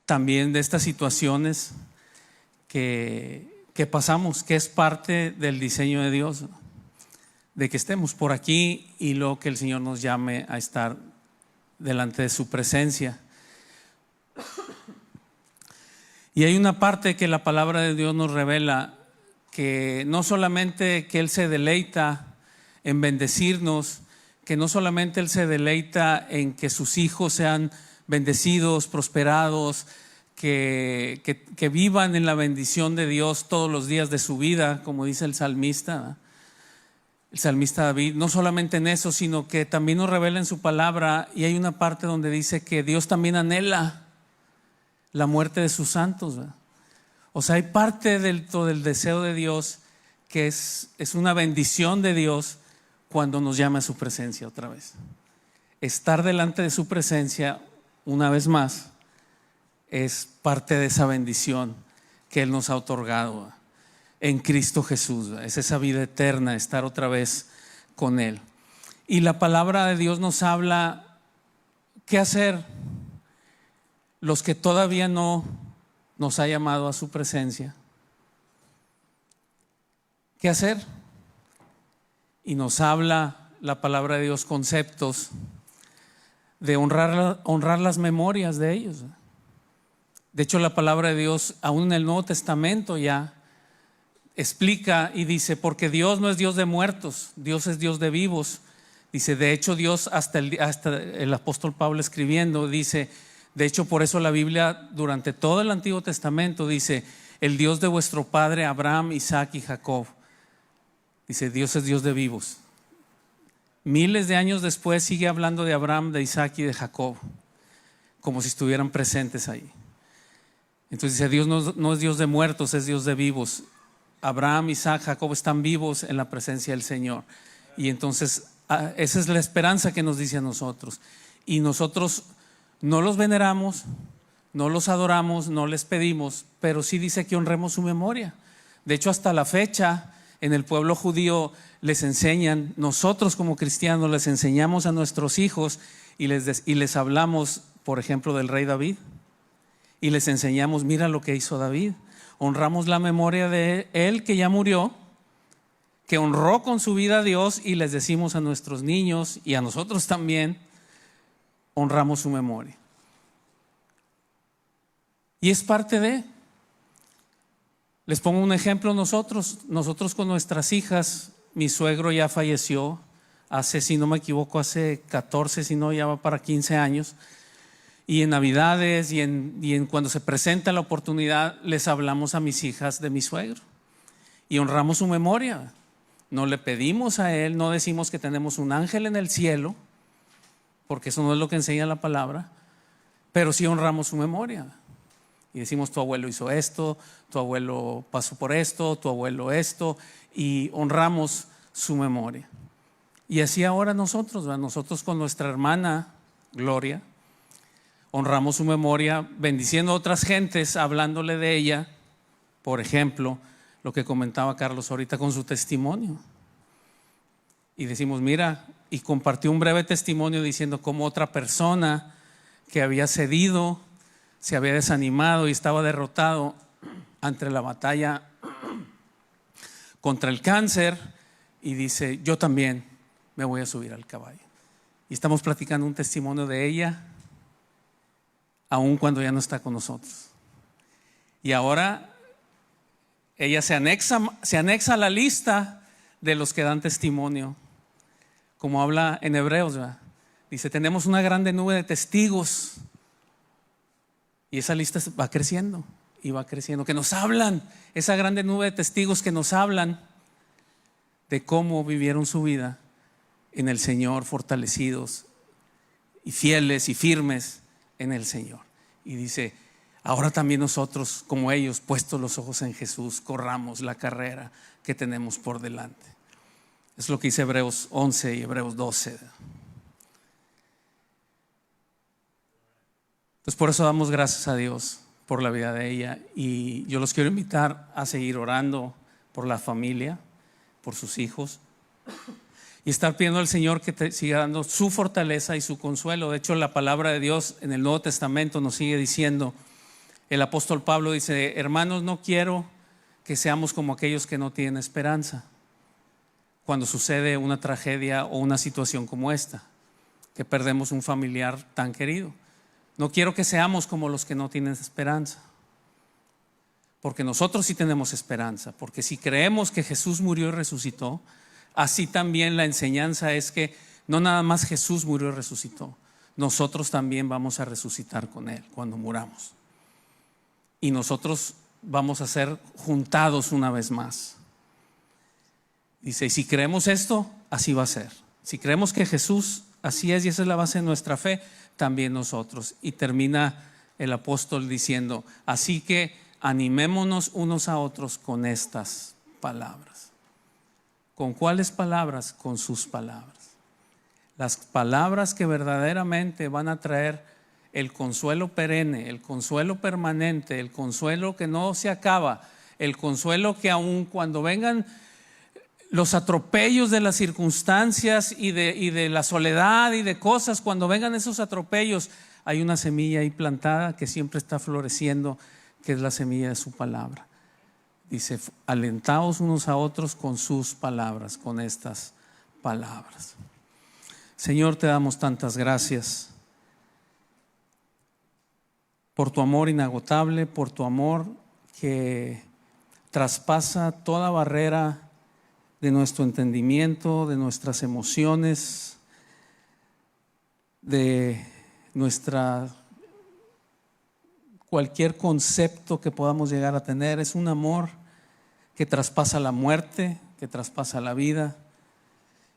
también de estas situaciones que pasamos, que es parte del diseño de Dios, de que estemos por aquí y luego que el Señor nos llame a estar delante de su presencia. Y hay una parte que la palabra de Dios nos revela, que no solamente que Él se deleita en bendecirnos, que no solamente Él se deleita en que sus hijos sean bendecidos, prosperados, que vivan en la bendición de Dios todos los días de su vida, como dice el salmista David. No solamente en eso, sino que también nos revela en su palabra, y hay una parte donde dice que Dios también anhela la muerte de sus santos, ¿verdad? O sea, hay parte del deseo de Dios que es una bendición de Dios cuando nos llama a su presencia otra vez. Estar delante de su presencia una vez más es parte de esa bendición que Él nos ha otorgado en Cristo Jesús. Es esa vida eterna, estar otra vez con Él. Y la palabra de Dios nos habla qué hacer los que todavía no nos ha llamado a su presencia. ¿Qué hacer? Y nos habla la palabra de Dios conceptos de honrar las memorias de ellos. De hecho, la palabra de Dios, aún en el Nuevo Testamento, ya explica y dice: porque Dios no es Dios de muertos, Dios es Dios de vivos. Dice, de hecho, Dios, hasta el apóstol Pablo escribiendo, dice, de hecho, por eso la Biblia durante todo el Antiguo Testamento dice: el Dios de vuestro padre Abraham, Isaac y Jacob. Dice, Dios es Dios de vivos. Miles de años después sigue hablando de Abraham, de Isaac y de Jacob, como si estuvieran presentes ahí. Entonces dice, Dios no es Dios de muertos, es Dios de vivos. Abraham, Isaac, Jacob están vivos en la presencia del Señor. Y entonces esa es la esperanza que nos dice a nosotros. Y nosotros no los veneramos, no los adoramos, no les pedimos, pero sí dice que honremos su memoria. De hecho, hasta la fecha, en el pueblo judío les enseñan, nosotros como cristianos les enseñamos a nuestros hijos y les hablamos, por ejemplo, del rey David. Y les enseñamos, mira lo que hizo David. Honramos la memoria de él, que ya murió, que honró con su vida a Dios, y les decimos a nuestros niños y a nosotros también, honramos su memoria. Y es parte de. Les pongo un ejemplo, nosotros con nuestras hijas. Mi suegro ya falleció hace, si no me equivoco, hace 14, si no, ya va para 15 años. Y en Navidades y en cuando se presenta la oportunidad, les hablamos a mis hijas de mi suegro y honramos su memoria. No le pedimos a él, no decimos que tenemos un ángel en el cielo, porque eso no es lo que enseña la palabra, pero sí honramos su memoria. Y decimos, tu abuelo hizo esto, tu abuelo pasó por esto, tu abuelo esto, y honramos su memoria. Y así ahora nosotros con nuestra hermana Gloria, honramos su memoria bendiciendo a otras gentes, hablándole de ella. Por ejemplo, lo que comentaba Carlos ahorita con su testimonio. Y decimos, mira, y compartió un breve testimonio diciendo cómo otra persona que había cedido, se había desanimado y estaba derrotado ante la batalla contra el cáncer, y dice, yo también me voy a subir al caballo. Y estamos platicando un testimonio de ella, aun cuando ya no está con nosotros. Y ahora ella se anexa a la lista de los que dan testimonio, como habla en Hebreos, ¿verdad? Dice, tenemos una grande nube de testigos, y esa lista va creciendo y va creciendo, que nos hablan, esa grande nube de testigos que nos hablan de cómo vivieron su vida en el Señor, fortalecidos y fieles y firmes en el Señor. Y dice, ahora también nosotros, como ellos, puestos los ojos en Jesús, corramos la carrera que tenemos por delante. Es lo que dice Hebreos 11 y Hebreos 12. Entonces, por eso damos gracias a Dios por la vida de ella. Y yo los quiero invitar a seguir orando por la familia, por sus hijos, y estar pidiendo al Señor que te siga dando su fortaleza y su consuelo. De hecho, la palabra de Dios en el Nuevo Testamento nos sigue diciendo El apóstol Pablo dice: hermanos, no quiero que seamos como aquellos que no tienen esperanza cuando sucede una tragedia o una situación como esta, que perdemos un familiar tan querido. No quiero que seamos como los que no tienen esperanza, porque nosotros sí tenemos esperanza, porque si creemos que Jesús murió y resucitó, así también la enseñanza es que no nada más Jesús murió y resucitó, nosotros también vamos a resucitar con Él cuando muramos. Y nosotros vamos a ser juntados una vez más. Dice, y si creemos esto, así va a ser. Si creemos que Jesús así es y esa es la base de nuestra fe, también nosotros. Y termina el apóstol diciendo, así que animémonos unos a otros con estas palabras. ¿Con cuáles palabras? Con sus palabras. Las palabras que verdaderamente van a traer el consuelo perenne, el consuelo permanente, el consuelo que no se acaba, el consuelo que aun cuando vengan los atropellos de las circunstancias y de la soledad y de cosas, cuando vengan esos atropellos, hay una semilla ahí plantada que siempre está floreciendo, que es la semilla de su palabra. Dice, alentaos unos a otros con sus palabras, con estas palabras. Señor, te damos tantas gracias por tu amor inagotable, por tu amor que traspasa toda barrera de nuestro entendimiento, de nuestras emociones, de nuestra cualquier concepto que podamos llegar a tener. Es un amor que traspasa la muerte, que traspasa la vida.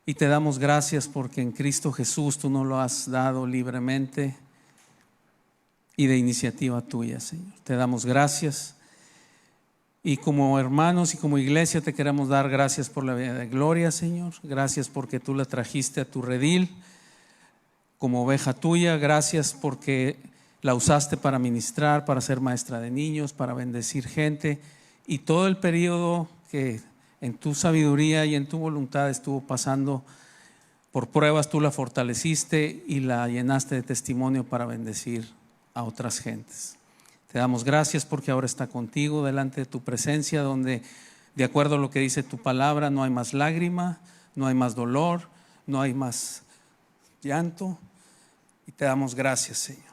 Y te damos gracias porque en Cristo Jesús tú nos lo has dado libremente y de iniciativa tuya, Señor. Te damos gracias. Y como hermanos y como iglesia te queremos dar gracias por la vida de Gloria, Señor. Gracias porque tú la trajiste a tu redil como oveja tuya. Gracias porque la usaste para ministrar, para ser maestra de niños, para bendecir gente. Y todo el periodo que en tu sabiduría y en tu voluntad estuvo pasando por pruebas, tú la fortaleciste y la llenaste de testimonio para bendecir a otras gentes. Te damos gracias porque ahora está contigo delante de tu presencia, donde de acuerdo a lo que dice tu palabra no hay más lágrima, no hay más dolor, no hay más llanto. Y te damos gracias, Señor.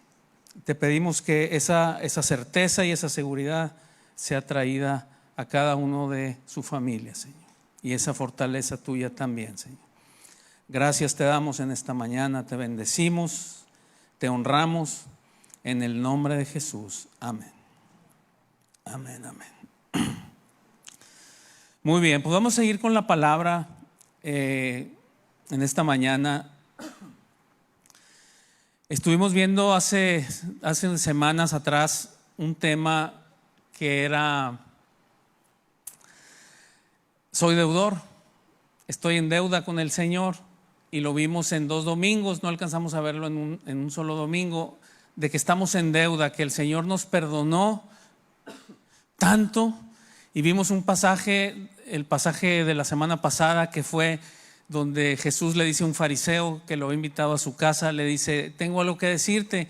Te pedimos que esa certeza y esa seguridad sea traída a cada uno de su familia, Señor. Y esa fortaleza tuya también, Señor. Gracias te damos en esta mañana, te bendecimos, te honramos. En el nombre de Jesús. Amén. Amén, amén. Muy bien, pues vamos a seguir con la palabra en esta mañana. Estuvimos viendo hace semanas atrás un tema que era: soy deudor, estoy en deuda con el Señor, y lo vimos en 2 domingos, no alcanzamos a verlo en un solo domingo, de que estamos en deuda, que el Señor nos perdonó tanto. Y vimos un pasaje, el pasaje de la semana pasada, que fue donde Jesús le dice a un fariseo que lo había invitado a su casa, le dice: tengo algo que decirte.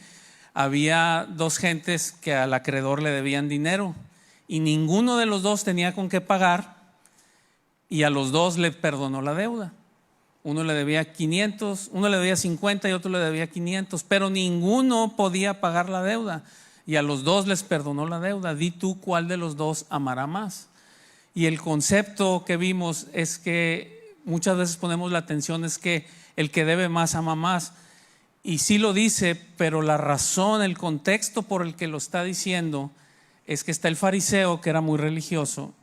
Había 2 gentes que al acreedor le debían dinero y ninguno de los 2 tenía con qué pagar, y a los 2 le perdonó la deuda. Uno le debía 500, uno le debía 50 y otro le debía 500, pero ninguno podía pagar la deuda, y a los 2 les perdonó la deuda. Di tú cuál de los 2 amará más. Y el concepto que vimos es que muchas veces ponemos la atención es que el que debe más ama más, y sí lo dice, pero la razón, el contexto por el que lo está diciendo es que está el fariseo, que era muy religioso,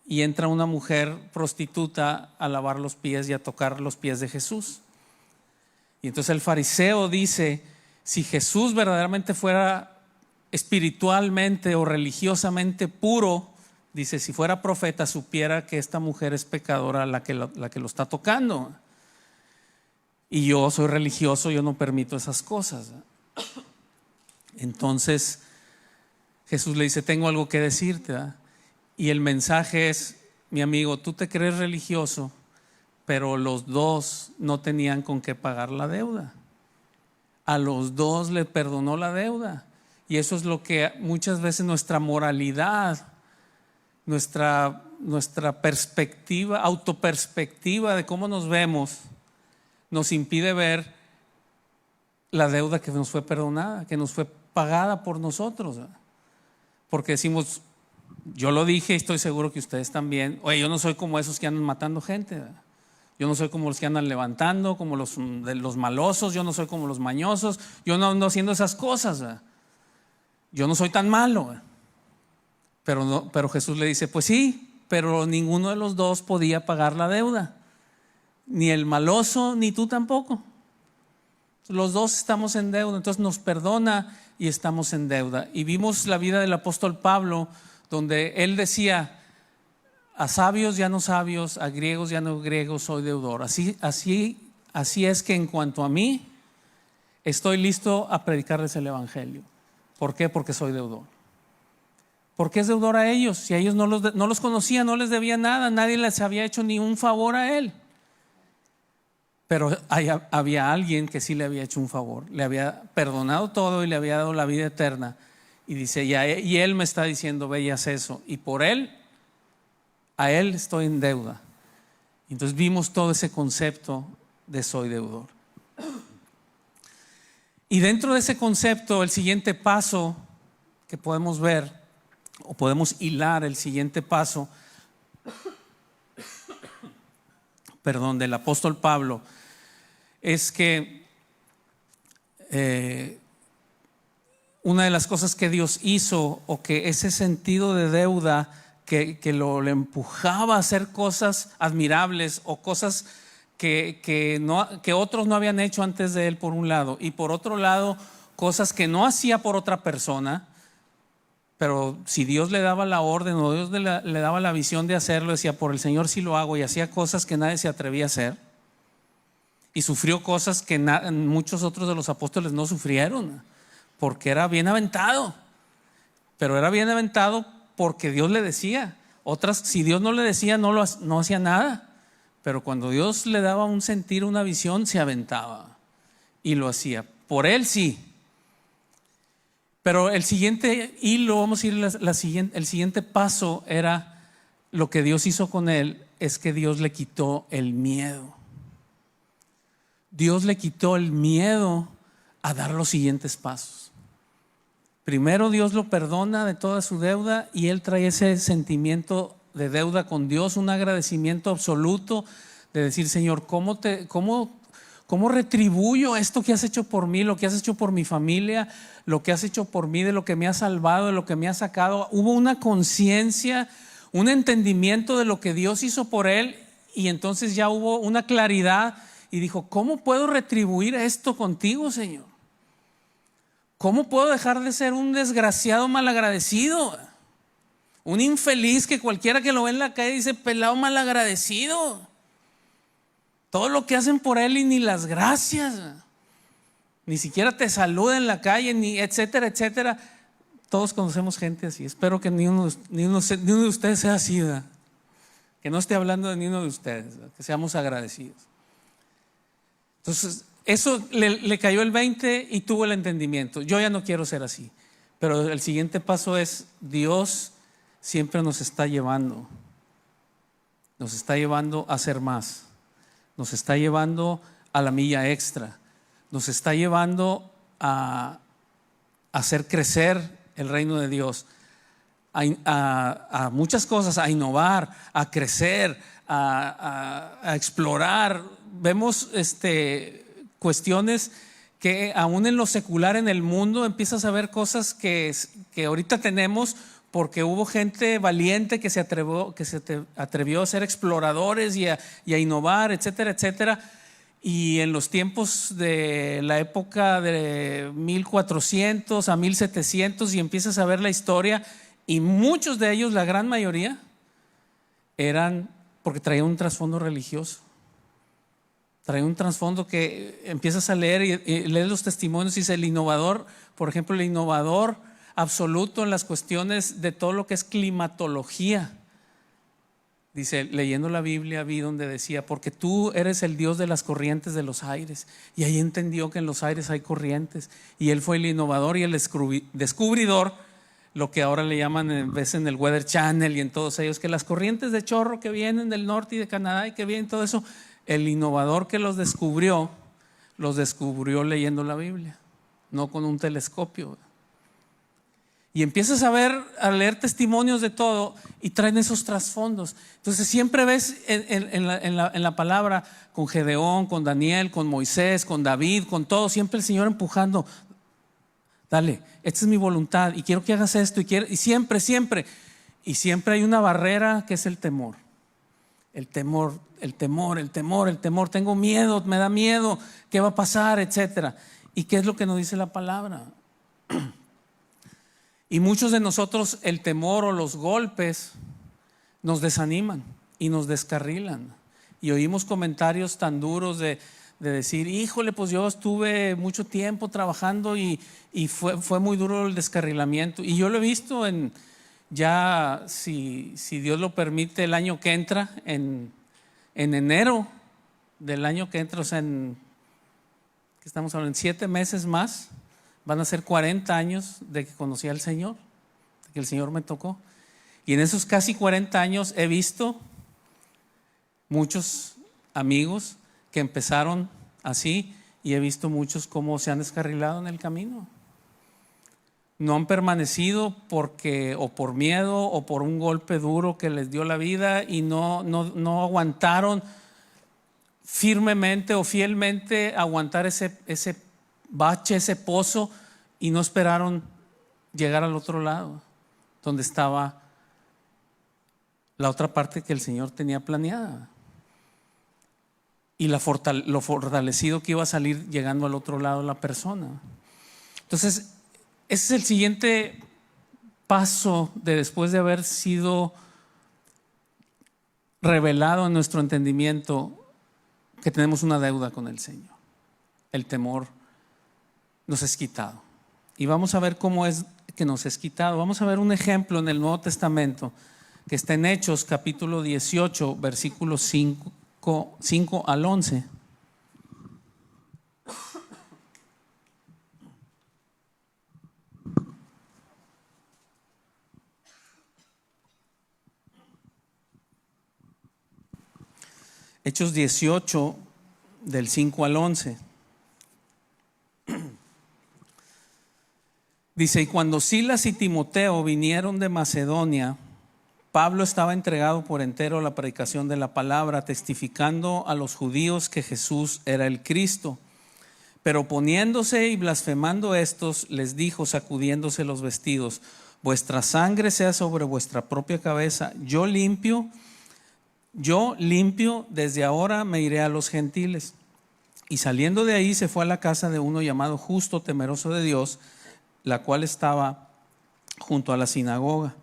y entra una mujer prostituta a lavar los pies y a tocar los pies de Jesús. Y entonces el fariseo dice: si Jesús verdaderamente fuera espiritualmente o religiosamente puro, dice, si fuera profeta, supiera que esta mujer es pecadora la que lo está tocando. Y yo soy religioso, yo no permito esas cosas. Entonces Jesús le dice: tengo algo que decirte, ¿verdad? Y el mensaje es: mi amigo, tú te crees religioso, pero los 2 no tenían con qué pagar la deuda. A los 2 le perdonó la deuda. Y eso es lo que muchas veces nuestra moralidad, nuestra perspectiva, autoperspectiva de cómo nos vemos, nos impide ver la deuda que nos fue perdonada, que nos fue pagada por nosotros. Porque decimos, yo lo dije y estoy seguro que ustedes también, oye, yo no soy como esos que andan matando gente, yo no soy como los que andan levantando, como los malosos, yo no soy como los mañosos, yo no ando haciendo esas cosas, yo no soy tan malo. Pero Jesús le dice, pues sí, pero ninguno de los dos podía pagar la deuda, ni el maloso ni tú tampoco. Los dos estamos en deuda, entonces nos perdona y estamos en deuda. Y vimos la vida del apóstol Pablo, donde él decía, a sabios ya no sabios, a griegos ya no griegos, soy deudor. Así es que en cuanto a mí, estoy listo a predicarles el evangelio. ¿Por qué? Porque soy deudor. ¿Por qué es deudor a ellos? Si a ellos no los conocía, no les debía nada, nadie les había hecho ni un favor a él. Pero había alguien que sí le había hecho un favor, le había perdonado todo y le había dado la vida eterna. Y dice, y él me está diciendo, ve y haz eso. Y por él, a él estoy en deuda. Entonces vimos todo ese concepto de soy deudor. Y dentro de ese concepto, el siguiente paso que podemos ver, o podemos hilar el siguiente paso, del apóstol Pablo, es que una de las cosas que Dios hizo, o que ese sentido de deuda que le empujaba a hacer cosas admirables o cosas que otros no habían hecho antes de él, por un lado, y por otro lado cosas que no hacía por otra persona, pero si Dios le daba la orden o Dios le daba la visión de hacerlo, decía, por el Señor sí lo hago, y hacía cosas que nadie se atrevía a hacer, y sufrió cosas que muchos otros de los apóstoles no sufrieron, porque era bien aventado, pero era bien aventado porque Dios le decía. Otras, si Dios no le decía, no hacía nada, pero cuando Dios le daba un sentir, una visión, se aventaba y lo hacía. Por él sí. Pero el siguiente hilo, vamos a ir el siguiente paso era lo que Dios hizo con él, es que Dios le quitó el miedo. Dios le quitó el miedo a dar los siguientes pasos. Primero Dios lo perdona de toda su deuda y él trae ese sentimiento de deuda con Dios, un agradecimiento absoluto de decir, Señor, ¿cómo retribuyo esto que has hecho por mí, lo que has hecho por mi familia, lo que has hecho por mí, de lo que me has salvado, de lo que me has sacado? Hubo una conciencia, un entendimiento de lo que Dios hizo por él, y entonces ya hubo una claridad y dijo, ¿cómo puedo retribuir esto contigo, Señor? ¿Cómo puedo dejar de ser un desgraciado malagradecido? Un infeliz que cualquiera que lo ve en la calle dice, pelado malagradecido. Todo lo que hacen por él y ni las gracias. Ni siquiera te saluda en la calle, ni etcétera, etcétera. Todos conocemos gente así. Espero que ni uno de ustedes sea así, ¿verdad? Que no esté hablando de ni uno de ustedes, ¿verdad? Que seamos agradecidos. Entonces, eso le cayó el 20 y tuvo el entendimiento. Yo ya no quiero ser así. Pero el siguiente paso es, Dios siempre nos está llevando a hacer más. Nos está llevando a la milla extra. Nos está llevando a hacer crecer el reino de Dios. A muchas cosas, a innovar, a crecer, a explorar. Vemos cuestiones que aún en lo secular, en el mundo, empiezas a ver cosas que ahorita tenemos porque hubo gente valiente que se atrevió a ser exploradores y a innovar, etcétera, etcétera. Y en los tiempos de la época de 1400 a 1700, y empiezas a ver la historia, y muchos de ellos, la gran mayoría, eran porque traían un trasfondo religioso. Trae un trasfondo que empiezas a leer y lees los testimonios y dice el innovador, por ejemplo, el innovador absoluto en las cuestiones de todo lo que es climatología. Dice, leyendo la Biblia vi donde decía, porque tú eres el Dios de las corrientes de los aires. Y ahí entendió que en los aires hay corrientes. Y él fue el innovador y el descubridor, lo que ahora le llaman ves en el Weather Channel y en todos ellos, que las corrientes de chorro que vienen del norte y de Canadá y que vienen todo eso, el innovador que los descubrió leyendo la Biblia, no con un telescopio. Y empiezas a leer testimonios de todo y traen esos trasfondos. Entonces siempre ves en la palabra con Gedeón, con Daniel, con Moisés, con David, con todo, siempre el Señor empujando. Dale, esta es mi voluntad y quiero que hagas esto y siempre. Y siempre hay una barrera que es el temor. El temor. Tengo miedo, me da miedo, ¿qué va a pasar? Etcétera. ¿Y qué es lo que nos dice la palabra? Y muchos de nosotros el temor o los golpes nos desaniman y nos descarrilan. Y oímos comentarios tan duros de decir, híjole, pues yo estuve mucho tiempo trabajando y fue muy duro el descarrilamiento. Y yo lo he visto ya, si Dios lo permite, el año que entra, en enero del año que entra, o sea, ¿qué estamos hablando? En 7 meses más. Van a ser 40 años de que conocí al Señor, de que el Señor me tocó. Y en esos casi 40 años he visto muchos amigos que empezaron así y he visto muchos cómo se han descarrilado en el camino. No han permanecido o por miedo o por un golpe duro que les dio la vida y no aguantaron firmemente o fielmente aguantar ese bache, ese pozo, y no esperaron llegar al otro lado donde estaba la otra parte que el Señor tenía planeada y lo fortalecido que iba a salir llegando al otro lado la persona. Entonces ese es el siguiente paso después de haber sido revelado en nuestro entendimiento que tenemos una deuda con el Señor. El temor nos es quitado. Y vamos a ver cómo es que nos es quitado. Vamos a ver un ejemplo en el Nuevo Testamento que está en Hechos capítulo 18, versículos 5 al 11. Hechos 18, del 5 al 11. Dice, y cuando Silas y Timoteo vinieron de Macedonia, Pablo estaba entregado por entero a la predicación de la palabra, testificando a los judíos que Jesús era el Cristo. Pero poniéndose y blasfemando estos, les dijo, sacudiéndose los vestidos, vuestra sangre sea sobre vuestra propia cabeza, yo limpio, desde ahora me iré a los gentiles. Y saliendo de ahí se fue a la casa de uno llamado Justo, temeroso de Dios, la cual estaba junto a la sinagoga.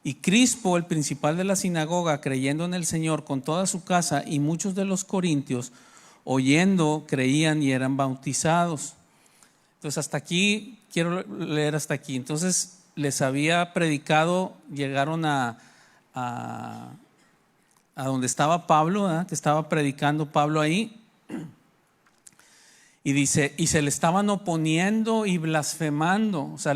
Y Crispo, el principal de la sinagoga, creyendo en el Señor con toda su casa, y muchos de los corintios, oyendo, creían y eran bautizados. Entonces hasta aquí, quiero leer hasta aquí. Entonces les había predicado, llegaron a donde estaba Pablo, ¿verdad? Que estaba predicando Pablo ahí. Y dice, y se le estaban oponiendo y blasfemando, o sea,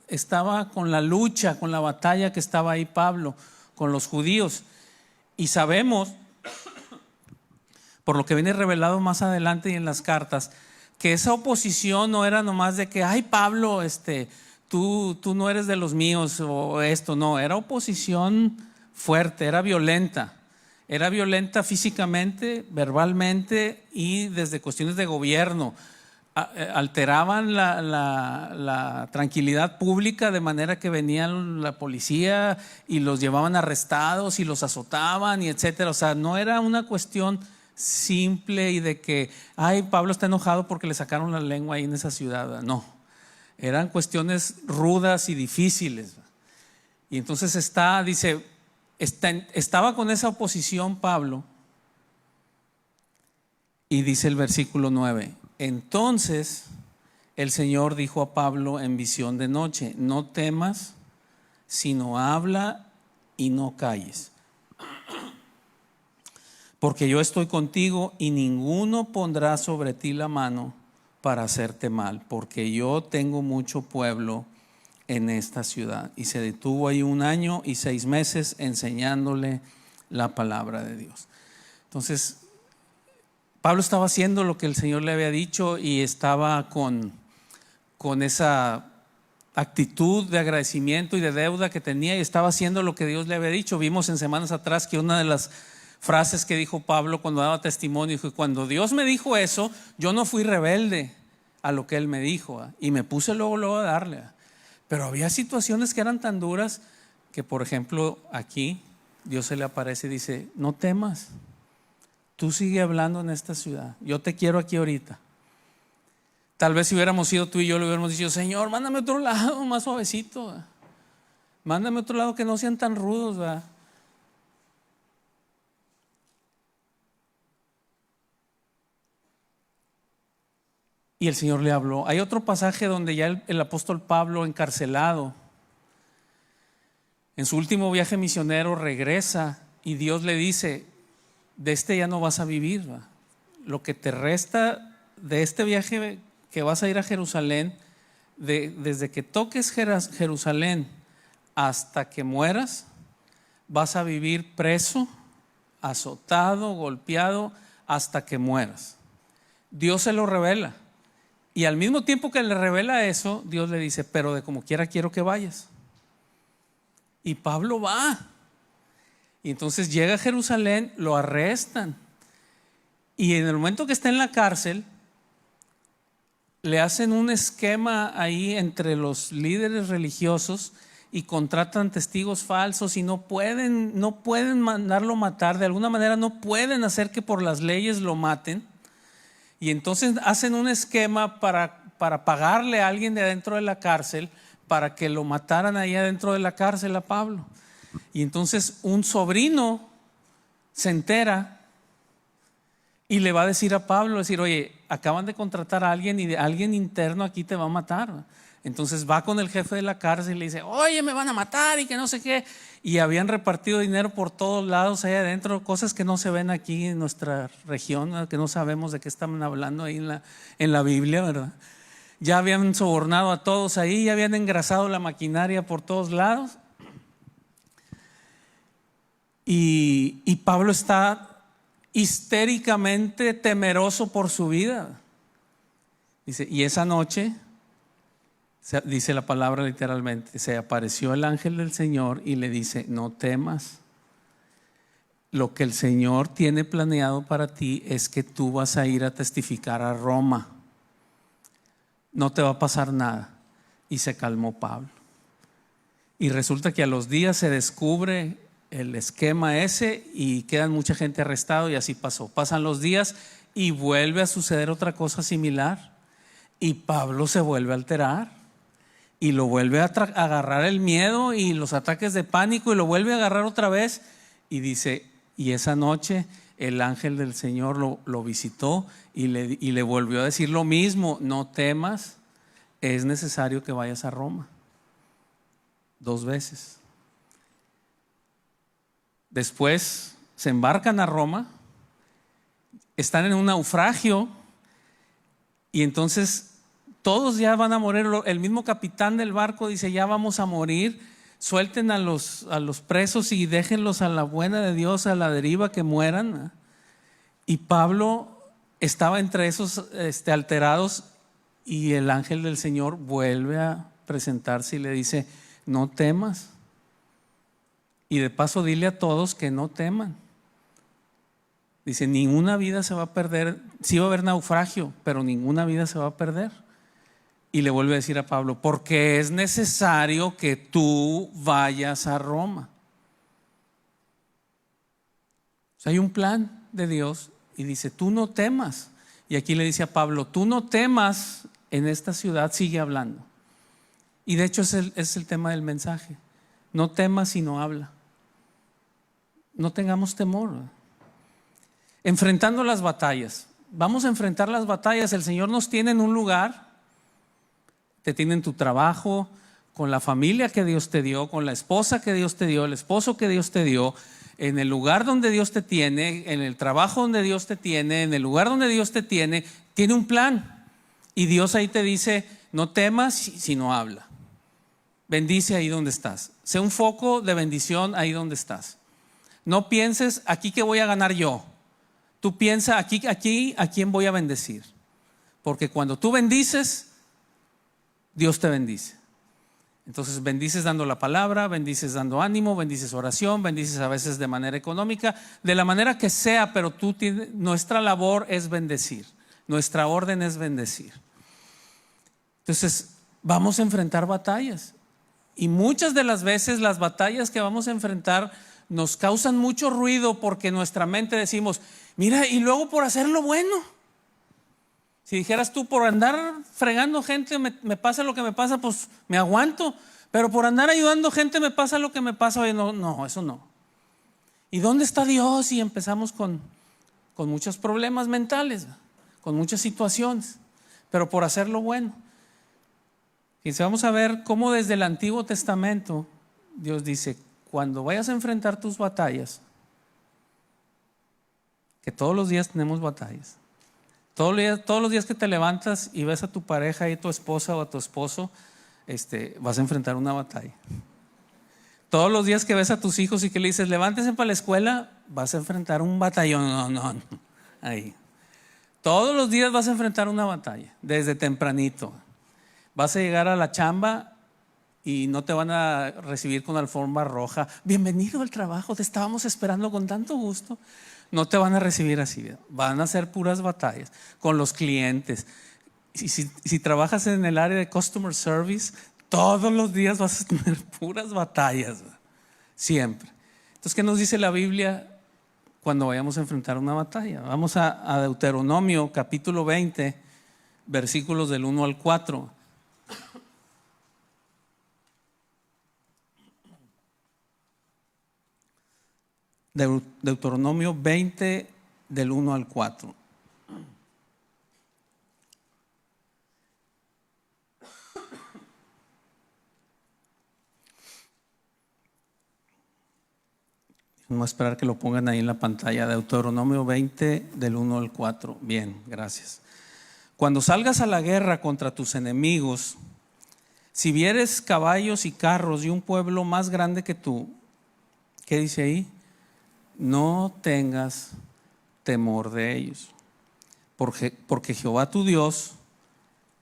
estaba con la lucha, con la batalla que estaba ahí Pablo, con los judíos. Y sabemos, por lo que viene revelado más adelante y en las cartas, que esa oposición no era nomás de que, ay Pablo, tú no eres de los míos o esto, no, era oposición fuerte, era violenta. Era violenta físicamente, verbalmente y desde cuestiones de gobierno. Alteraban la tranquilidad pública de manera que venían la policía y los llevaban arrestados y los azotaban y etcétera. O sea, no era una cuestión simple y de que, ay, Pablo está enojado porque le sacaron la lengua ahí en esa ciudad. No, eran cuestiones rudas y difíciles. Y entonces estaba con esa oposición Pablo, y dice el versículo 9, entonces el Señor dijo a Pablo en visión de noche, no temas, sino habla y no calles. porque yo estoy contigo y ninguno pondrá sobre ti la mano para hacerte mal, porque yo tengo mucho pueblo en esta ciudad. Y se detuvo ahí 1 año y 6 meses enseñándole la palabra de Dios. Entonces, Pablo estaba haciendo lo que el Señor le había dicho y estaba con esa actitud de agradecimiento y de deuda que tenía, y estaba haciendo lo que Dios le había dicho. Vimos en semanas atrás que una de las frases que dijo Pablo cuando daba testimonio, dijo: cuando Dios me dijo eso, yo no fui rebelde a lo que Él me dijo, y me puse luego a darle. Pero había situaciones que eran tan duras que, por ejemplo, aquí Dios se le aparece y dice: no temas, tú sigue hablando en esta ciudad, yo te quiero aquí ahorita. Tal vez si hubiéramos sido tú y yo, le hubiéramos dicho: Señor, mándame a otro lado más suavecito, ¿verdad? Mándame a otro lado que no sean tan rudos, ¿verdad? Y el Señor le habló. Hay otro pasaje donde ya el apóstol Pablo, encarcelado, en su último viaje misionero, regresa y Dios le dice: de este ya no vas a vivir, ¿verdad? Lo que te resta de este viaje que vas a ir a Jerusalén, desde que toques Jerusalén hasta que mueras, vas a vivir preso, azotado, golpeado, hasta que mueras. Dios se lo revela. Y al mismo tiempo que le revela eso, Dios le dice: pero de como quiera quiero que vayas. Y Pablo va. Y entonces llega a Jerusalén, lo arrestan. Y en el momento que está en la cárcel, le hacen un esquema ahí entre los líderes religiosos y contratan testigos falsos, y no pueden mandarlo matar. De alguna manera no pueden hacer que por las leyes lo maten. Y entonces hacen un esquema para pagarle a alguien de adentro de la cárcel para que lo mataran ahí adentro de la cárcel a Pablo. Y entonces un sobrino se entera y le va a decir a Pablo, decir: oye, acaban de contratar a alguien y alguien interno aquí te va a matar. Entonces va con el jefe de la cárcel y le dice: oye, me van a matar y que no sé qué. Y habían repartido dinero por todos lados ahí adentro, cosas que no se ven aquí en nuestra región, que no sabemos de qué están hablando ahí en la Biblia, ¿verdad? Ya habían sobornado a todos ahí, ya habían engrasado la maquinaria por todos lados. Y Pablo está histéricamente temeroso por su vida. Dice: y esa noche, dice la palabra literalmente, se apareció el ángel del Señor y le dice: no temas. Lo que el Señor tiene planeado para ti es que tú vas a ir a testificar a Roma. No te va a pasar nada. Y se calmó Pablo. Y resulta que a los días se descubre el esquema ese y quedan mucha gente arrestada, y así pasó. Pasan los días y vuelve a suceder otra cosa similar. Y Pablo se vuelve a alterar y lo vuelve a agarrar el miedo y los ataques de pánico, y lo vuelve a agarrar otra vez. Y dice: y esa noche el ángel del Señor lo visitó y le volvió a decir lo mismo: no temas, es necesario que vayas a Roma. 2 veces. Después se embarcan a Roma, están en un naufragio, y entonces todos ya van a morir. El mismo capitán del barco dice: ya vamos a morir, suelten a los presos y déjenlos a la buena de Dios, a la deriva, que mueran. Y Pablo estaba entre esos alterados, y el ángel del Señor vuelve a presentarse y le dice: no temas. Y de paso dile a todos que no teman. Dice: ninguna vida se va a perder. Sí va a haber naufragio, pero ninguna vida se va a perder. Y le vuelve a decir a Pablo: porque es necesario que tú vayas a Roma. O sea, hay un plan de Dios y dice: tú no temas. Y aquí le dice a Pablo: tú no temas, en esta ciudad sigue hablando. Y de hecho es el tema del mensaje: no temas, sino habla. No tengamos temor. Enfrentando las batallas. Vamos a enfrentar las batallas. El Señor nos tiene en un lugar. Te tiene en tu trabajo, con la familia que Dios te dio, con la esposa que Dios te dio, el esposo que Dios te dio, en el lugar donde Dios te tiene, en el trabajo donde Dios te tiene, en el lugar donde Dios te tiene un plan. Y Dios ahí te dice, no temas, sino habla. Bendice ahí donde estás. Sé un foco de bendición ahí donde estás. No pienses, aquí que voy a ganar yo. Tú piensa, aquí, a quién voy a bendecir. Porque cuando tú bendices, Dios te bendice. Entonces bendices dando la palabra, bendices dando ánimo, bendices oración, bendices a veces de manera económica, de la manera que sea, pero nuestra labor es bendecir. Nuestra orden es bendecir. Entonces vamos a enfrentar batallas. Y muchas de las veces las batallas que vamos a enfrentar nos causan mucho ruido porque en nuestra mente decimos, mira, y luego por hacer lo bueno. Si dijeras tú, por andar fregando gente me pasa lo que me pasa, pues me aguanto. Pero por andar ayudando gente me pasa lo que me pasa. Oye, no, eso no. ¿Y dónde está Dios? Y empezamos con muchos problemas mentales, con muchas situaciones, pero por hacer lo bueno. Y vamos a ver cómo desde el Antiguo Testamento Dios dice, cuando vayas a enfrentar tus batallas, que todos los días tenemos batallas, todos los días que te levantas y ves a tu pareja y a tu esposa o a tu esposo, vas a enfrentar una batalla. Todos los días que ves a tus hijos y que le dices, levántense para la escuela, vas a enfrentar un batallón. No. Ahí. Todos los días vas a enfrentar una batalla, desde tempranito. Vas a llegar a la chamba y no te van a recibir con alfombra roja. Bienvenido al trabajo, te estábamos esperando con tanto gusto. No te van a recibir así. Van a ser puras batallas con los clientes. Si trabajas en el área de customer service, todos los días vas a tener puras batallas. Siempre. Entonces, ¿qué nos dice la Biblia cuando vayamos a enfrentar una batalla? Vamos a Deuteronomio capítulo 20, versículos del 1 al 4. Deuteronomio 20 del 1 al 4. Vamos a esperar que lo pongan ahí en la pantalla. Deuteronomio 20 del 1 al 4. Bien, gracias. Cuando salgas a la guerra contra tus enemigos, si vieres caballos y carros y un pueblo más grande que tú, ¿qué dice ahí? No tengas temor de ellos, porque Jehová tu Dios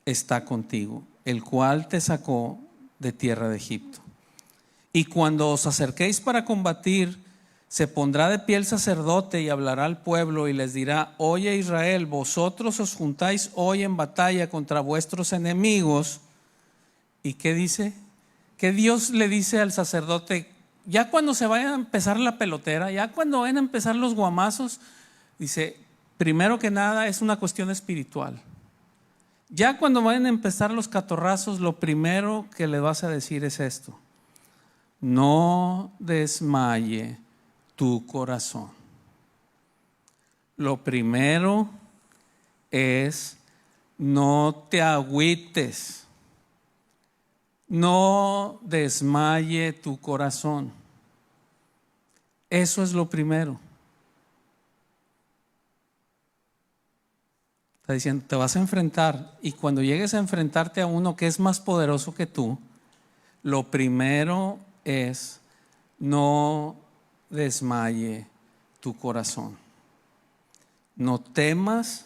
está contigo, el cual te sacó de tierra de Egipto. Y cuando os acerquéis para combatir, se pondrá de pie el sacerdote y hablará al pueblo y les dirá, oye Israel, vosotros os juntáis hoy en batalla contra vuestros enemigos. ¿Y qué dice? Que Dios le dice al sacerdote, ya cuando se vaya a empezar la pelotera, ya cuando vayan a empezar los guamazos, dice, primero que nada es una cuestión espiritual. Ya cuando vayan a empezar los catorrazos, lo primero que le vas a decir es esto: no desmaye tu corazón. Lo primero es no te agüites. No desmaye tu corazón. Eso es lo primero. Está diciendo, te vas a enfrentar, y cuando llegues a enfrentarte a uno que es más poderoso que tú, lo primero es no desmaye tu corazón. No temas,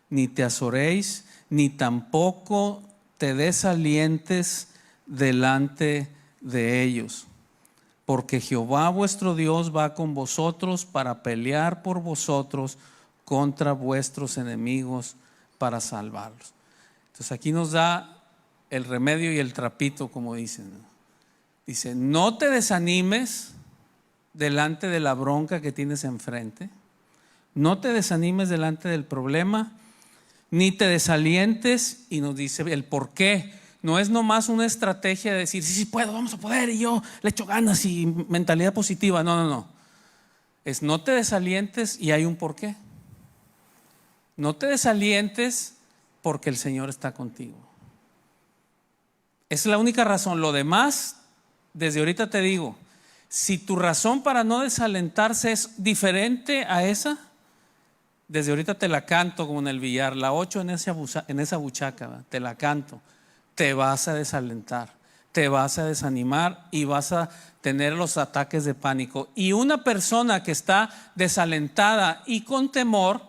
ni te azoréis, ni tampoco te desalientes delante de ellos, porque Jehová vuestro Dios va con vosotros para pelear por vosotros contra vuestros enemigos para salvarlos. Entonces aquí nos da el remedio y el trapito, como dicen. Dice, no te desanimes delante de la bronca que tienes enfrente, no te desanimes delante del problema, ni te desalientes, y nos dice el por qué. No es nomás una estrategia de decir, sí puedo, vamos a poder, y yo le echo ganas y mentalidad positiva. No. Es no te desalientes, y hay un por qué. No te desalientes porque el Señor está contigo. Esa es la única razón. Lo demás, desde ahorita te digo, Si tu razón para no desalentarse es diferente a esa, desde ahorita te la canto como en el billar, la 8 en esa buchaca, ¿verdad? Te la canto. Te vas a desalentar, te vas a desanimar y vas a tener los ataques de pánico. Y una persona que está desalentada y con temor,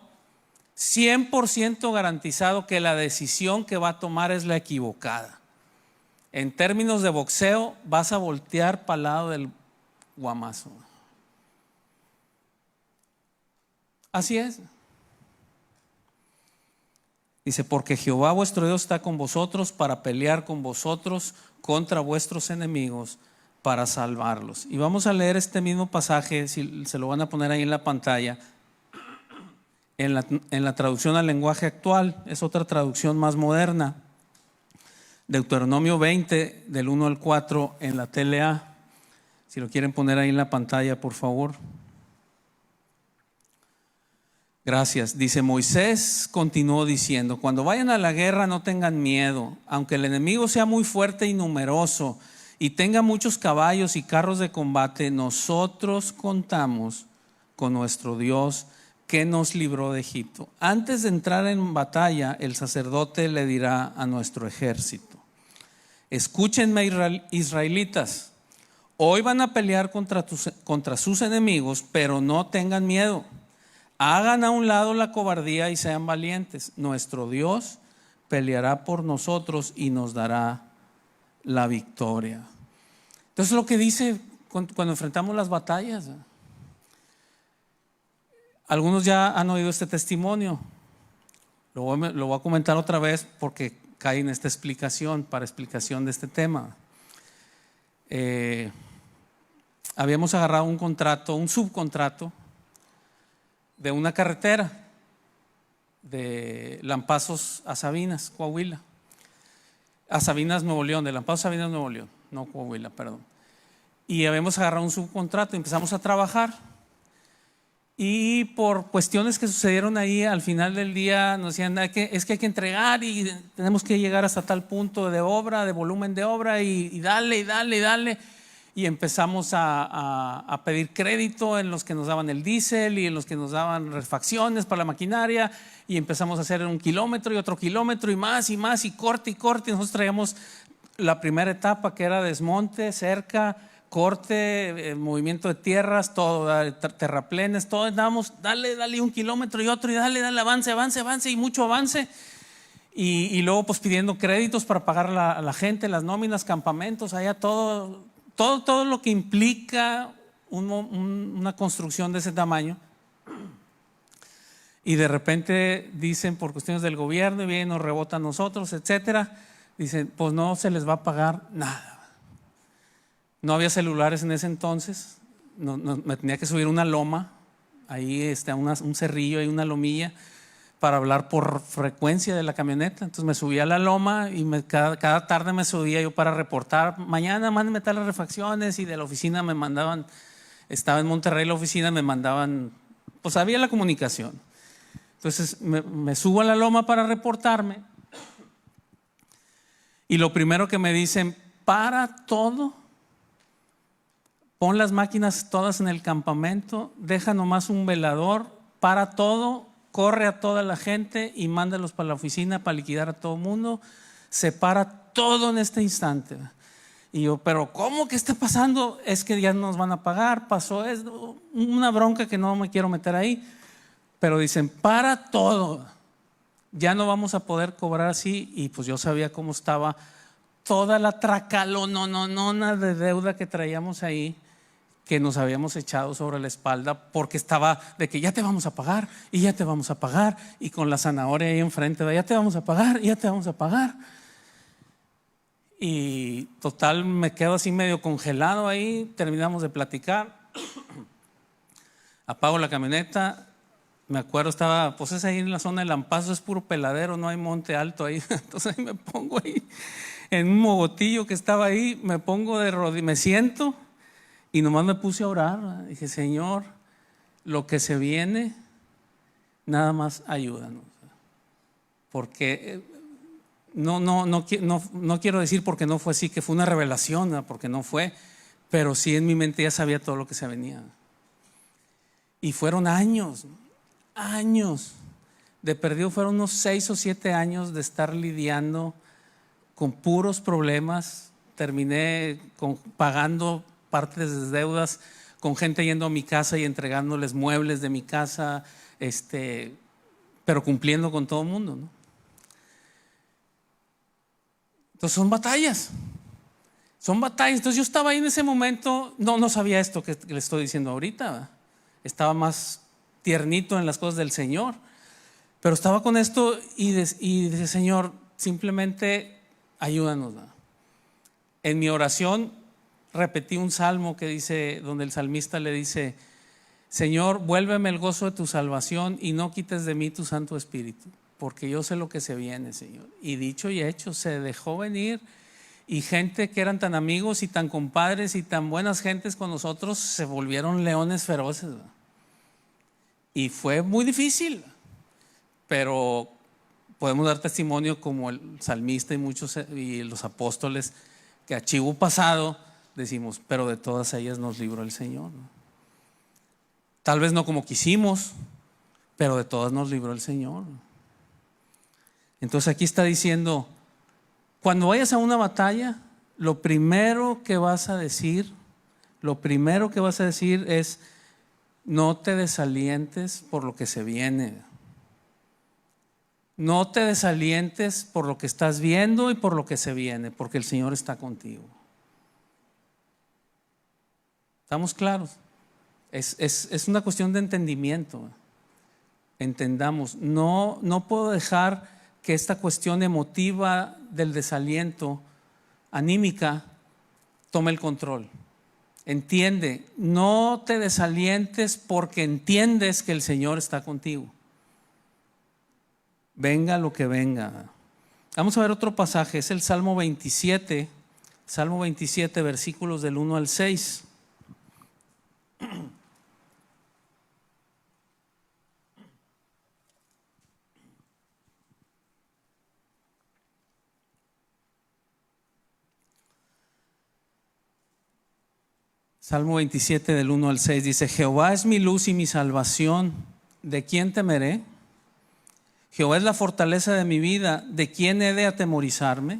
100% garantizado que la decisión que va a tomar es la equivocada. En términos de boxeo, vas a voltear para el lado del guamazo. Así es. Dice, porque Jehová vuestro Dios está con vosotros para pelear con vosotros contra vuestros enemigos, para salvarlos. Y vamos a leer este mismo pasaje, si se lo van a poner ahí en la pantalla, en la traducción al lenguaje actual. Es otra traducción más moderna. Deuteronomio 20, del 1 al 4, en la TLA. Si lo quieren poner ahí en la pantalla, por favor. Gracias. Dice, Moisés continuó diciendo, cuando vayan a la guerra no tengan miedo, aunque el enemigo sea muy fuerte y numeroso y tenga muchos caballos y carros de combate, nosotros contamos con nuestro Dios que nos libró de Egipto. Antes de entrar en batalla, el sacerdote le dirá a nuestro ejército, escúchenme, israelitas, hoy van a pelear contra sus enemigos, pero no tengan miedo. Hagan a un lado la cobardía y sean valientes. Nuestro Dios peleará por nosotros y nos dará la victoria. Entonces lo que dice cuando enfrentamos las batallas. Algunos ya han oído este testimonio. Lo voy a comentar otra vez porque cae en esta explicación, para explicación de este tema. Habíamos agarrado un subcontrato de una carretera de Lampazos a Sabinas, Coahuila. A Sabinas, Nuevo León, de Lampazos a Sabinas, Nuevo León, no Coahuila, perdón. Y habíamos agarrado un subcontrato, empezamos a trabajar. Y por cuestiones que sucedieron ahí, al final del día nos decían, es que hay que entregar y tenemos que llegar hasta tal punto de obra, de volumen de obra, y dale. Y empezamos a pedir crédito en los que nos daban el diésel y en los que nos daban refacciones para la maquinaria, y empezamos a hacer 1 kilómetro y otro kilómetro y más, y corte. Nosotros traíamos la primera etapa, que era desmonte, cerca, corte, movimiento de tierras, todo, terraplenes, todo. Dábamos, dale 1 kilómetro y otro, y dale, avance y mucho avance. Y luego pues pidiendo créditos para pagar a la gente, las nóminas, campamentos, allá todo lo que implica una construcción de ese tamaño. Y de repente dicen, por cuestiones del gobierno, y vienen, nos rebotan a nosotros, etcétera, dicen, pues no se les va a pagar nada. No había celulares en ese entonces, me tenía que subir una loma, ahí un cerrillo, ahí una lomilla, para hablar por frecuencia de la camioneta. Entonces me subía a la loma y cada tarde me subía yo para reportar, mañana mándenme tal las refacciones, y de la oficina me mandaban, estaba en Monterrey la oficina, me mandaban, pues había la comunicación. Entonces me subo a la loma para reportarme, y lo primero que me dicen, para todo, pon las máquinas todas en el campamento, deja nomás un velador, para todo, corre a toda la gente y mándalos para la oficina para liquidar a todo el mundo, separa todo en este instante. Y yo, pero ¿cómo? ¿Qué está pasando? Es que ya nos van a pagar, pasó, es una bronca que no me quiero meter ahí, pero dicen, para todo, ya no vamos a poder cobrar así. Y pues yo sabía cómo estaba toda la tracalononona de deuda que traíamos ahí, que nos habíamos echado sobre la espalda, porque estaba de que ya te vamos a pagar, y ya te vamos a pagar, y con la zanahoria ahí enfrente, ya te vamos a pagar, y ya te vamos a pagar. Y total, me quedo así medio congelado ahí, terminamos de platicar, apago la camioneta, me acuerdo, estaba, pues es ahí en la zona de Lampazos, es puro peladero, no hay monte alto ahí, entonces ahí me pongo ahí, en un mogotillo que estaba ahí, me pongo de rodillas, me siento, y nomás me puse a orar. Dije, Señor, lo que se viene, nada más ayúdanos. Porque no quiero decir porque no fue así, que fue una revelación, porque no fue, pero sí en mi mente ya sabía todo lo que se venía. Y fueron años, de perdido fueron unos 6 o 7 años de estar lidiando con puros problemas. Terminé pagando partes de deudas, con gente yendo a mi casa y entregándoles muebles de mi casa, pero cumpliendo con todo el mundo, ¿no? Entonces son batallas. Entonces yo estaba ahí en ese momento, no sabía esto que le estoy diciendo ahorita, ¿verdad? Estaba más tiernito en las cosas del Señor, pero estaba con esto y dice: Señor, simplemente ayúdanos, ¿verdad? En mi oración repetí un salmo que dice, donde el salmista le dice: Señor, vuélveme el gozo de tu salvación y no quites de mí tu Santo Espíritu, porque yo sé lo que se viene, Señor. Y dicho y hecho, se dejó venir, y gente que eran tan amigos y tan compadres y tan buenas gentes con nosotros se volvieron leones feroces, ¿verdad? Y fue muy difícil, pero podemos dar testimonio como el salmista y muchos y los apóstoles, que a chivo pasado decimos: pero de todas ellas nos libró el Señor, ¿no? Tal vez no como quisimos, pero de todas nos libró el Señor. Entonces aquí está diciendo: cuando vayas a una batalla, lo primero que vas a decir es: no te desalientes por lo que se viene. No te desalientes por lo que estás viendo y por lo que se viene, porque el Señor está contigo. ¿Estamos claros? Es una cuestión de entendimiento. Entendamos, no puedo dejar que esta cuestión emotiva del desaliento, anímica, tome el control. Entiende, no te desalientes porque entiendes que el Señor está contigo. Venga lo que venga. Vamos a ver otro pasaje, es el Salmo 27, versículos del 1 al 6. Salmo 27 del 1 al 6 dice: Jehová es mi luz y mi salvación, ¿de quién temeré? Jehová es la fortaleza de mi vida, ¿de quién he de atemorizarme?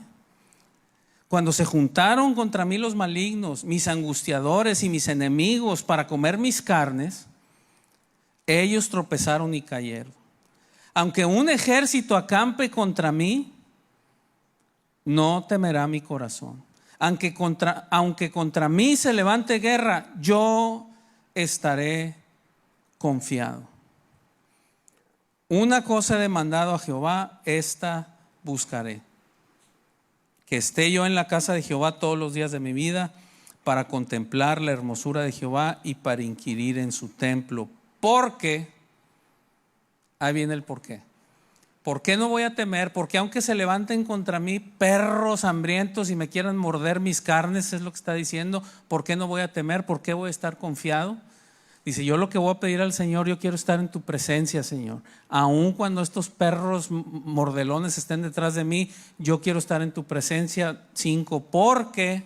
Cuando se juntaron contra mí los malignos, mis angustiadores y mis enemigos, para comer mis carnes, ellos tropezaron y cayeron. Aunque un ejército acampe contra mí, no temerá mi corazón. Aunque contra mí se levante guerra, yo estaré confiado. Una cosa he demandado a Jehová, esta buscaré: que esté yo en la casa de Jehová todos los días de mi vida, para contemplar la hermosura de Jehová y para inquirir en su templo. Porque, ahí viene el porqué. ¿Por qué no voy a temer? Porque aunque se levanten contra mí perros hambrientos y me quieran morder mis carnes, es lo que está diciendo, ¿por qué no voy a temer? ¿Por qué voy a estar confiado? Dice: yo lo que voy a pedir al Señor, yo quiero estar en tu presencia, Señor. Aun cuando estos perros mordelones estén detrás de mí, yo quiero estar en tu presencia. 5, porque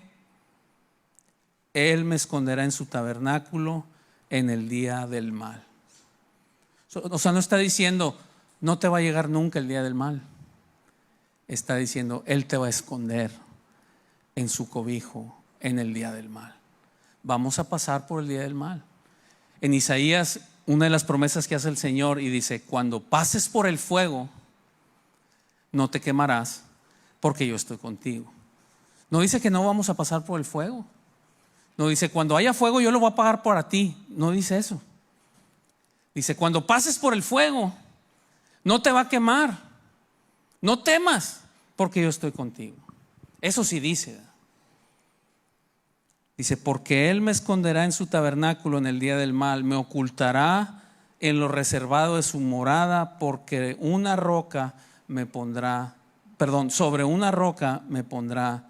Él me esconderá en su tabernáculo en el día del mal. O sea, no está diciendo: no te va a llegar nunca el día del mal. Está diciendo: Él te va a esconder en su cobijo en el día del mal. Vamos a pasar por el día del mal. En Isaías, una de las promesas que hace el Señor, y dice: cuando pases por el fuego, no te quemarás, porque yo estoy contigo. No dice que no vamos a pasar por el fuego. No dice: cuando haya fuego yo lo voy a apagar para ti. No dice eso. Dice: cuando pases por el fuego, no te va a quemar. No temas, porque yo estoy contigo. Eso sí dice. Dice: porque Él me esconderá en su tabernáculo en el día del mal, me ocultará en lo reservado de su morada, porque una roca me pondrá, sobre una roca me pondrá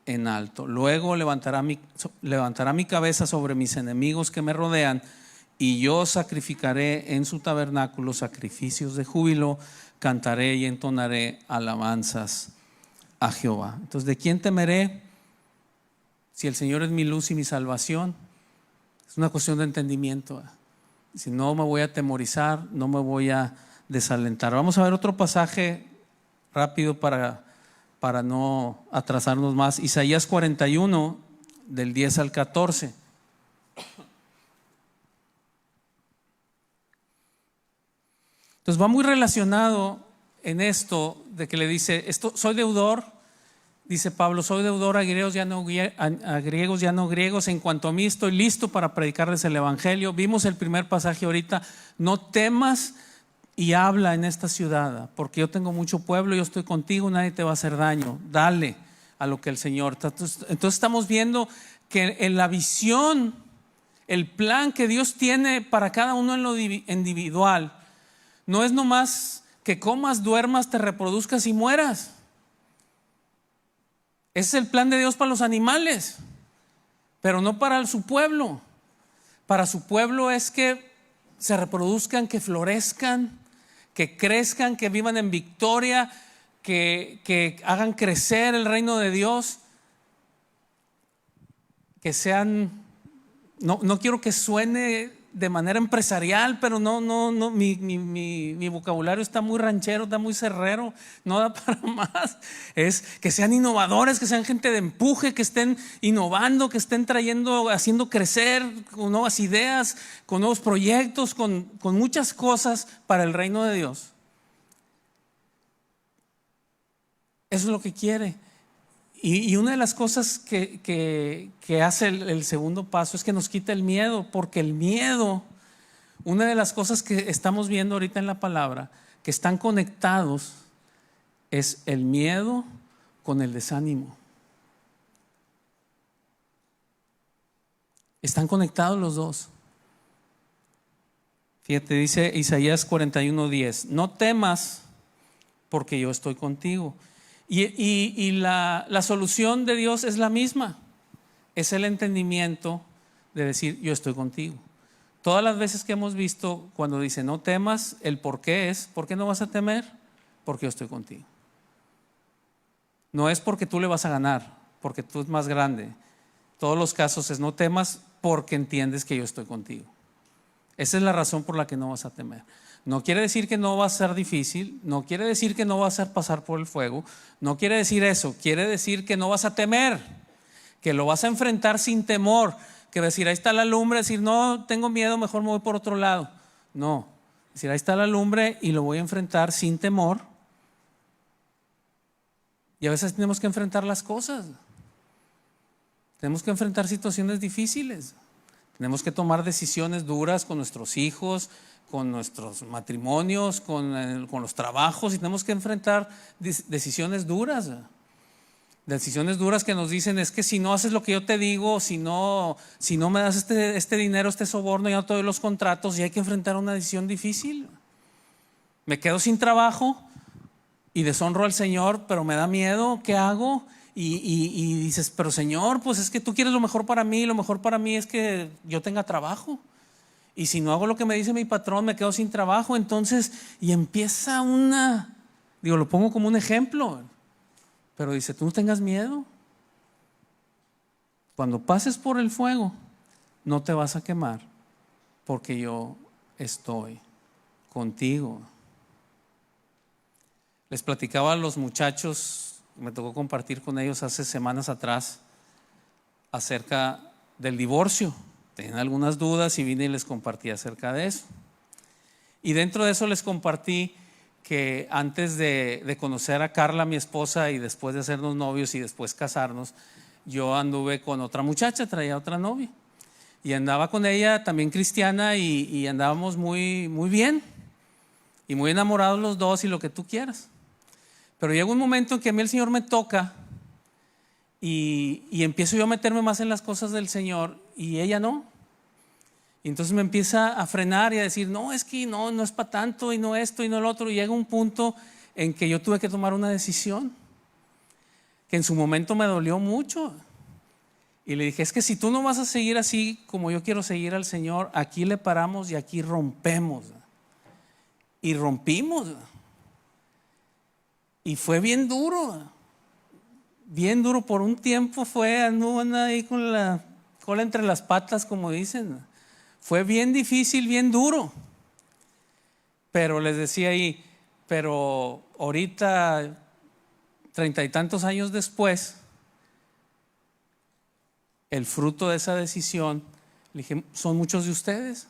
en alto. Luego levantará mi cabeza sobre mis enemigos que me rodean, y yo sacrificaré en su tabernáculo sacrificios de júbilo, cantaré y entonaré alabanzas a Jehová. Entonces, ¿de quién temeré? si el Señor es mi luz y mi salvación, es una cuestión de entendimiento. Si no me voy a atemorizar, no me voy a desalentar. Vamos a ver otro pasaje rápido para no atrasarnos más. Isaías 41, del 10 al 14. Entonces va muy relacionado en esto de que le dice, soy deudor, dice Pablo, soy deudor a griegos ya no griegos, en cuanto a mí estoy listo para predicarles el evangelio. Vimos el primer pasaje ahorita, no temas y habla en esta ciudad, porque yo tengo mucho pueblo, yo estoy contigo, nadie te va a hacer daño, dale a lo que el Señor. Entonces estamos viendo que en la visión, el plan que Dios tiene para cada uno en lo individual, no es nomás que comas, duermas, te reproduzcas y mueras. Ese es el plan de Dios para los animales, pero no para su pueblo. Para su pueblo es que se reproduzcan, que florezcan, que crezcan, que vivan en victoria, que hagan crecer el reino de Dios, que sean, no quiero que suene de manera empresarial, pero no, mi vocabulario está muy ranchero, está muy cerrero, no da para más. Es que sean innovadores, que sean gente de empuje, que estén innovando, que estén haciendo crecer con nuevas ideas, con nuevos proyectos, con muchas cosas para el reino de Dios. Eso es lo que quiere. Y una de las cosas que hace el segundo paso es que nos quita el miedo, porque el miedo, una de las cosas que estamos viendo ahorita en la palabra, que están conectados, es el miedo con el desánimo. Están conectados los dos. Fíjate, dice Isaías 41:10, no temas porque yo estoy contigo. Y la solución de Dios es la misma, es el entendimiento de decir yo estoy contigo. Todas las veces que hemos visto cuando dice no temas, el por qué es, ¿por qué no vas a temer? Porque yo estoy contigo. No es porque tú le vas a ganar, porque tú eres más grande. Todos los casos es no temas porque entiendes que yo estoy contigo. Esa es la razón por la que no vas a temer. No quiere decir que no va a ser difícil, no quiere decir que no vas a pasar por el fuego, no quiere decir eso, quiere decir que no vas a temer, que lo vas a enfrentar sin temor, que decir ahí está la lumbre, decir no tengo miedo, mejor me voy por otro lado. No, decir ahí está la lumbre y lo voy a enfrentar sin temor. Y a veces tenemos que enfrentar las cosas, tenemos que enfrentar situaciones difíciles, tenemos que tomar decisiones duras con nuestros hijos, con nuestros matrimonios, con los trabajos, y tenemos que enfrentar decisiones duras. Decisiones duras que nos dicen es que si no haces lo que yo te digo, si no me das este dinero, este soborno, ya no te doy los contratos, y hay que enfrentar una decisión difícil. Me quedo sin trabajo y deshonro al Señor, pero me da miedo, ¿qué hago? Y dices, pero Señor, pues es que tú quieres lo mejor para mí, lo mejor para mí es que yo tenga trabajo. Y si no hago lo que me dice mi patrón, me quedo sin trabajo. Entonces, y empieza lo pongo como un ejemplo, pero dice, tú no tengas miedo. Cuando pases por el fuego, no te vas a quemar, porque yo estoy contigo. Les platicaba a los muchachos, me tocó compartir con ellos hace semanas atrás, acerca del divorcio. Tenían algunas dudas y vine y les compartí acerca de eso. Y dentro de eso les compartí que antes de conocer a Carla, mi esposa, y después de hacernos novios y después casarnos, yo anduve con otra muchacha, traía otra novia. Y andaba con ella, también cristiana, y andábamos muy, muy bien. Y muy enamorados los dos y lo que tú quieras. Pero llega un momento en que a mí el Señor me toca y empiezo yo a meterme más en las cosas del Señor y ella no. Y entonces me empieza a frenar y a decir, no, es que no es para tanto y no esto y no lo otro. Y llega un punto en que yo tuve que tomar una decisión que en su momento me dolió mucho. Y le dije, es que si tú no vas a seguir así como yo quiero seguir al Señor, aquí le paramos y aquí rompemos. Y rompimos. Y fue bien duro. bien duro por un tiempo anduvo ahí con la cola entre las patas, como dicen. Fue bien difícil, bien duro. Pero les decía ahí, pero ahorita, 30 y tantos años después, el fruto de esa decisión, le dije, son muchos de ustedes.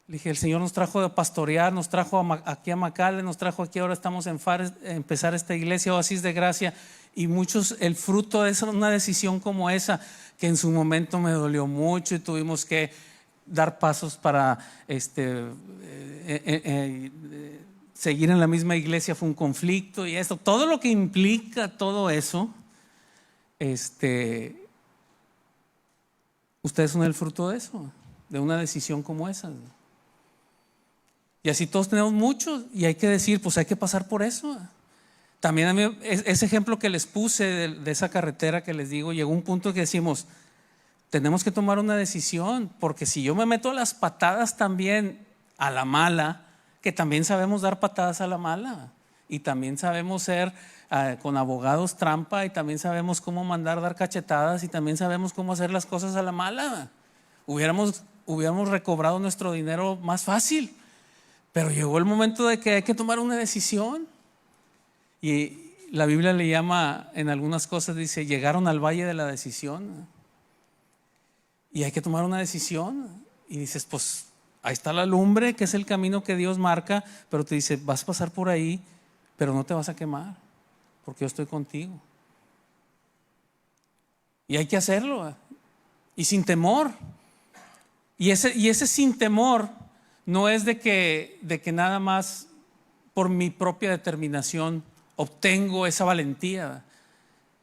Le dije, el Señor nos trajo de pastorear, nos trajo aquí a McAllen, nos trajo aquí, ahora estamos en empezar esta iglesia, Oasis de Gracia, y muchos, el fruto de una decisión como esa, que en su momento me dolió mucho y tuvimos que dar pasos para seguir en la misma iglesia, fue un conflicto y esto, todo lo que implica todo eso, ustedes son el fruto de eso, de una decisión como esa. Y así todos tenemos muchos y hay que decir, pues hay que pasar por eso. También a mí, ese ejemplo que les puse de esa carretera que les digo, llegó un punto que decimos, tenemos que tomar una decisión, porque si yo me meto a las patadas también a la mala, que también sabemos dar patadas a la mala y también sabemos ser con abogados trampa y también sabemos cómo mandar dar cachetadas y también sabemos cómo hacer las cosas a la mala. Hubiéramos recobrado nuestro dinero más fácil, pero llegó el momento de que hay que tomar una decisión. Y la Biblia le llama, en algunas cosas dice, llegaron al valle de la decisión. Y hay que tomar una decisión. Y dices, pues ahí está la lumbre, que es el camino que Dios marca, pero te dice, vas a pasar por ahí, pero no te vas a quemar, porque yo estoy contigo. Y hay que hacerlo, y sin temor. Y ese sin temor no es de que nada más por mi propia determinación obtengo esa valentía.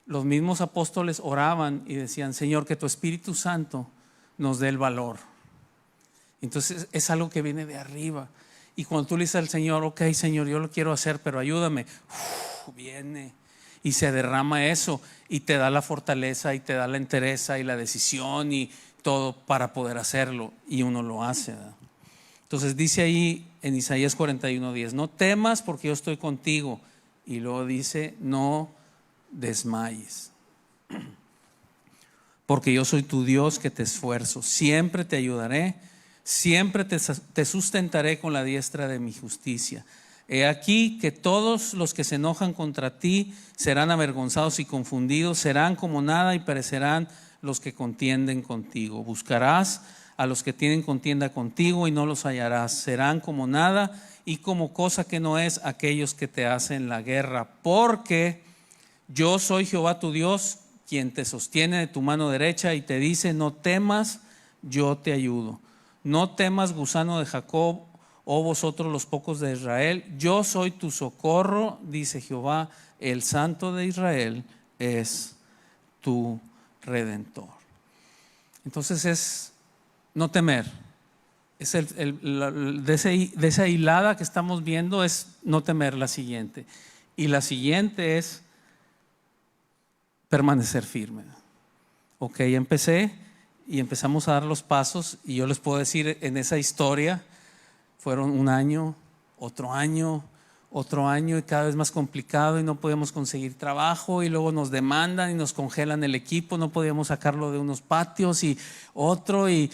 Los mismos apóstoles oraban y decían, Señor, que tu Espíritu Santo nos dé el valor. Entonces es algo que viene de arriba. Y cuando tú le dices al Señor, ok, Señor, yo lo quiero hacer, pero ayúdame, viene y se derrama eso y te da la fortaleza y te da la entereza y la decisión y todo para poder hacerlo, y uno lo hace, ¿verdad? Entonces dice ahí en Isaías 41:10, no temas porque yo estoy contigo. Y luego dice, no desmayes, porque yo soy tu Dios que te esfuerzo, siempre te ayudaré, siempre te sustentaré con la diestra de mi justicia. He aquí que todos los que se enojan contra ti serán avergonzados y confundidos, serán como nada y perecerán los que contienden contigo. Buscarás a los que tienen contienda contigo y no los hallarás, serán como nada y como cosa que no es aquellos que te hacen la guerra, porque yo soy Jehová tu Dios, quien te sostiene de tu mano derecha y te dice, no temas, yo te ayudo. No temas, gusano de Jacob, oh vosotros los pocos de Israel, yo soy tu socorro, dice Jehová, el Santo de Israel es tu Redentor. Entonces es no temer. Es de esa hilada que estamos viendo es no temer, la siguiente. Y la siguiente es permanecer firme. Ok, empecé y empezamos a dar los pasos y yo les puedo decir, en esa historia fueron un año, otro año y cada vez más complicado y no podíamos conseguir trabajo y luego nos demandan y nos congelan el equipo, no podíamos sacarlo de unos patios y otro y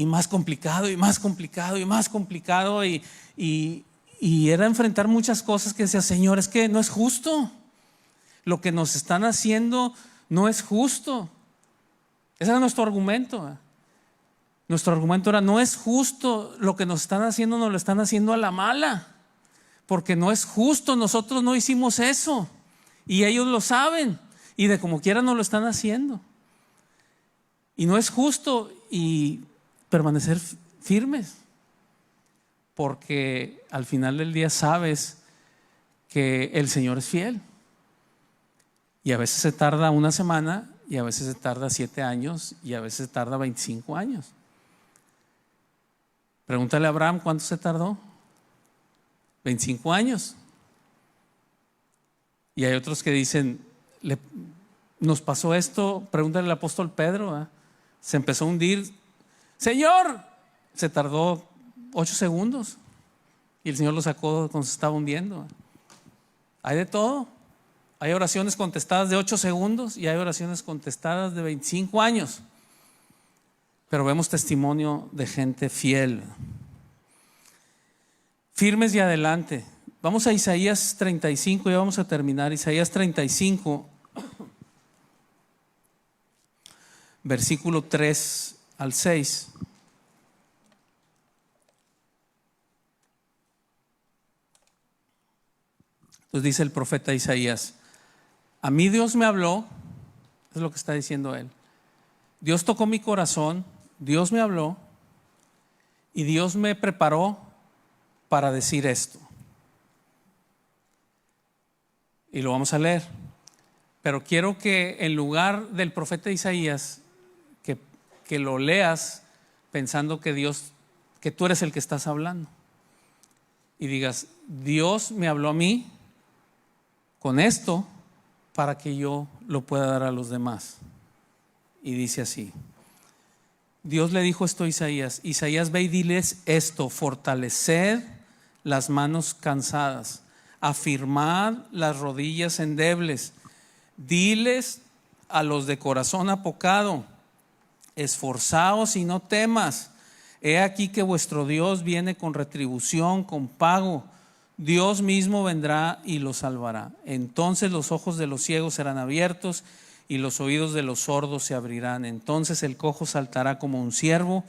más complicado y más complicado y más complicado y era enfrentar muchas cosas que decía, Señor, es que no es justo, lo que nos están haciendo no es justo. Ese era nuestro argumento. Nuestro argumento era, no es justo, lo que nos están haciendo, nos lo están haciendo a la mala, porque no es justo, nosotros no hicimos eso y ellos lo saben y de como quiera nos lo están haciendo y no es justo. Y permanecer firmes, porque al final del día sabes que el Señor es fiel y a veces se tarda una semana y a veces se tarda 7 años y a veces se tarda 25 años. Pregúntale a Abraham cuánto se tardó. 25 años. Y hay otros que dicen, nos pasó esto, pregúntale al apóstol Pedro, se empezó a hundir, Señor, se tardó 8 segundos y el Señor lo sacó cuando se estaba hundiendo. Hay de todo. Hay oraciones contestadas de 8 segundos y hay oraciones contestadas de 25 años. Pero vemos testimonio de gente fiel. Firmes y adelante. Vamos a Isaías 35, ya vamos a terminar. Isaías 35, versículo 3 al 6. Entonces dice el profeta Isaías: a mí Dios me habló, es lo que está diciendo él. Dios tocó mi corazón, Dios me habló y Dios me preparó para decir esto. Y lo vamos a leer. Pero quiero que en lugar del profeta Isaías, que lo leas pensando que tú eres el que estás hablando. Y digas: Dios me habló a mí con esto para que yo lo pueda dar a los demás. Y dice así: Dios le dijo esto a Isaías: Isaías, ve y diles esto, fortaleced las manos cansadas, afirmad las rodillas endebles, diles a los de corazón apocado, esforzaos y no temas. He aquí que vuestro Dios viene con retribución, con pago. Dios mismo vendrá y los salvará. Entonces los ojos de los ciegos serán abiertos y los oídos de los sordos se abrirán. Entonces el cojo saltará como un ciervo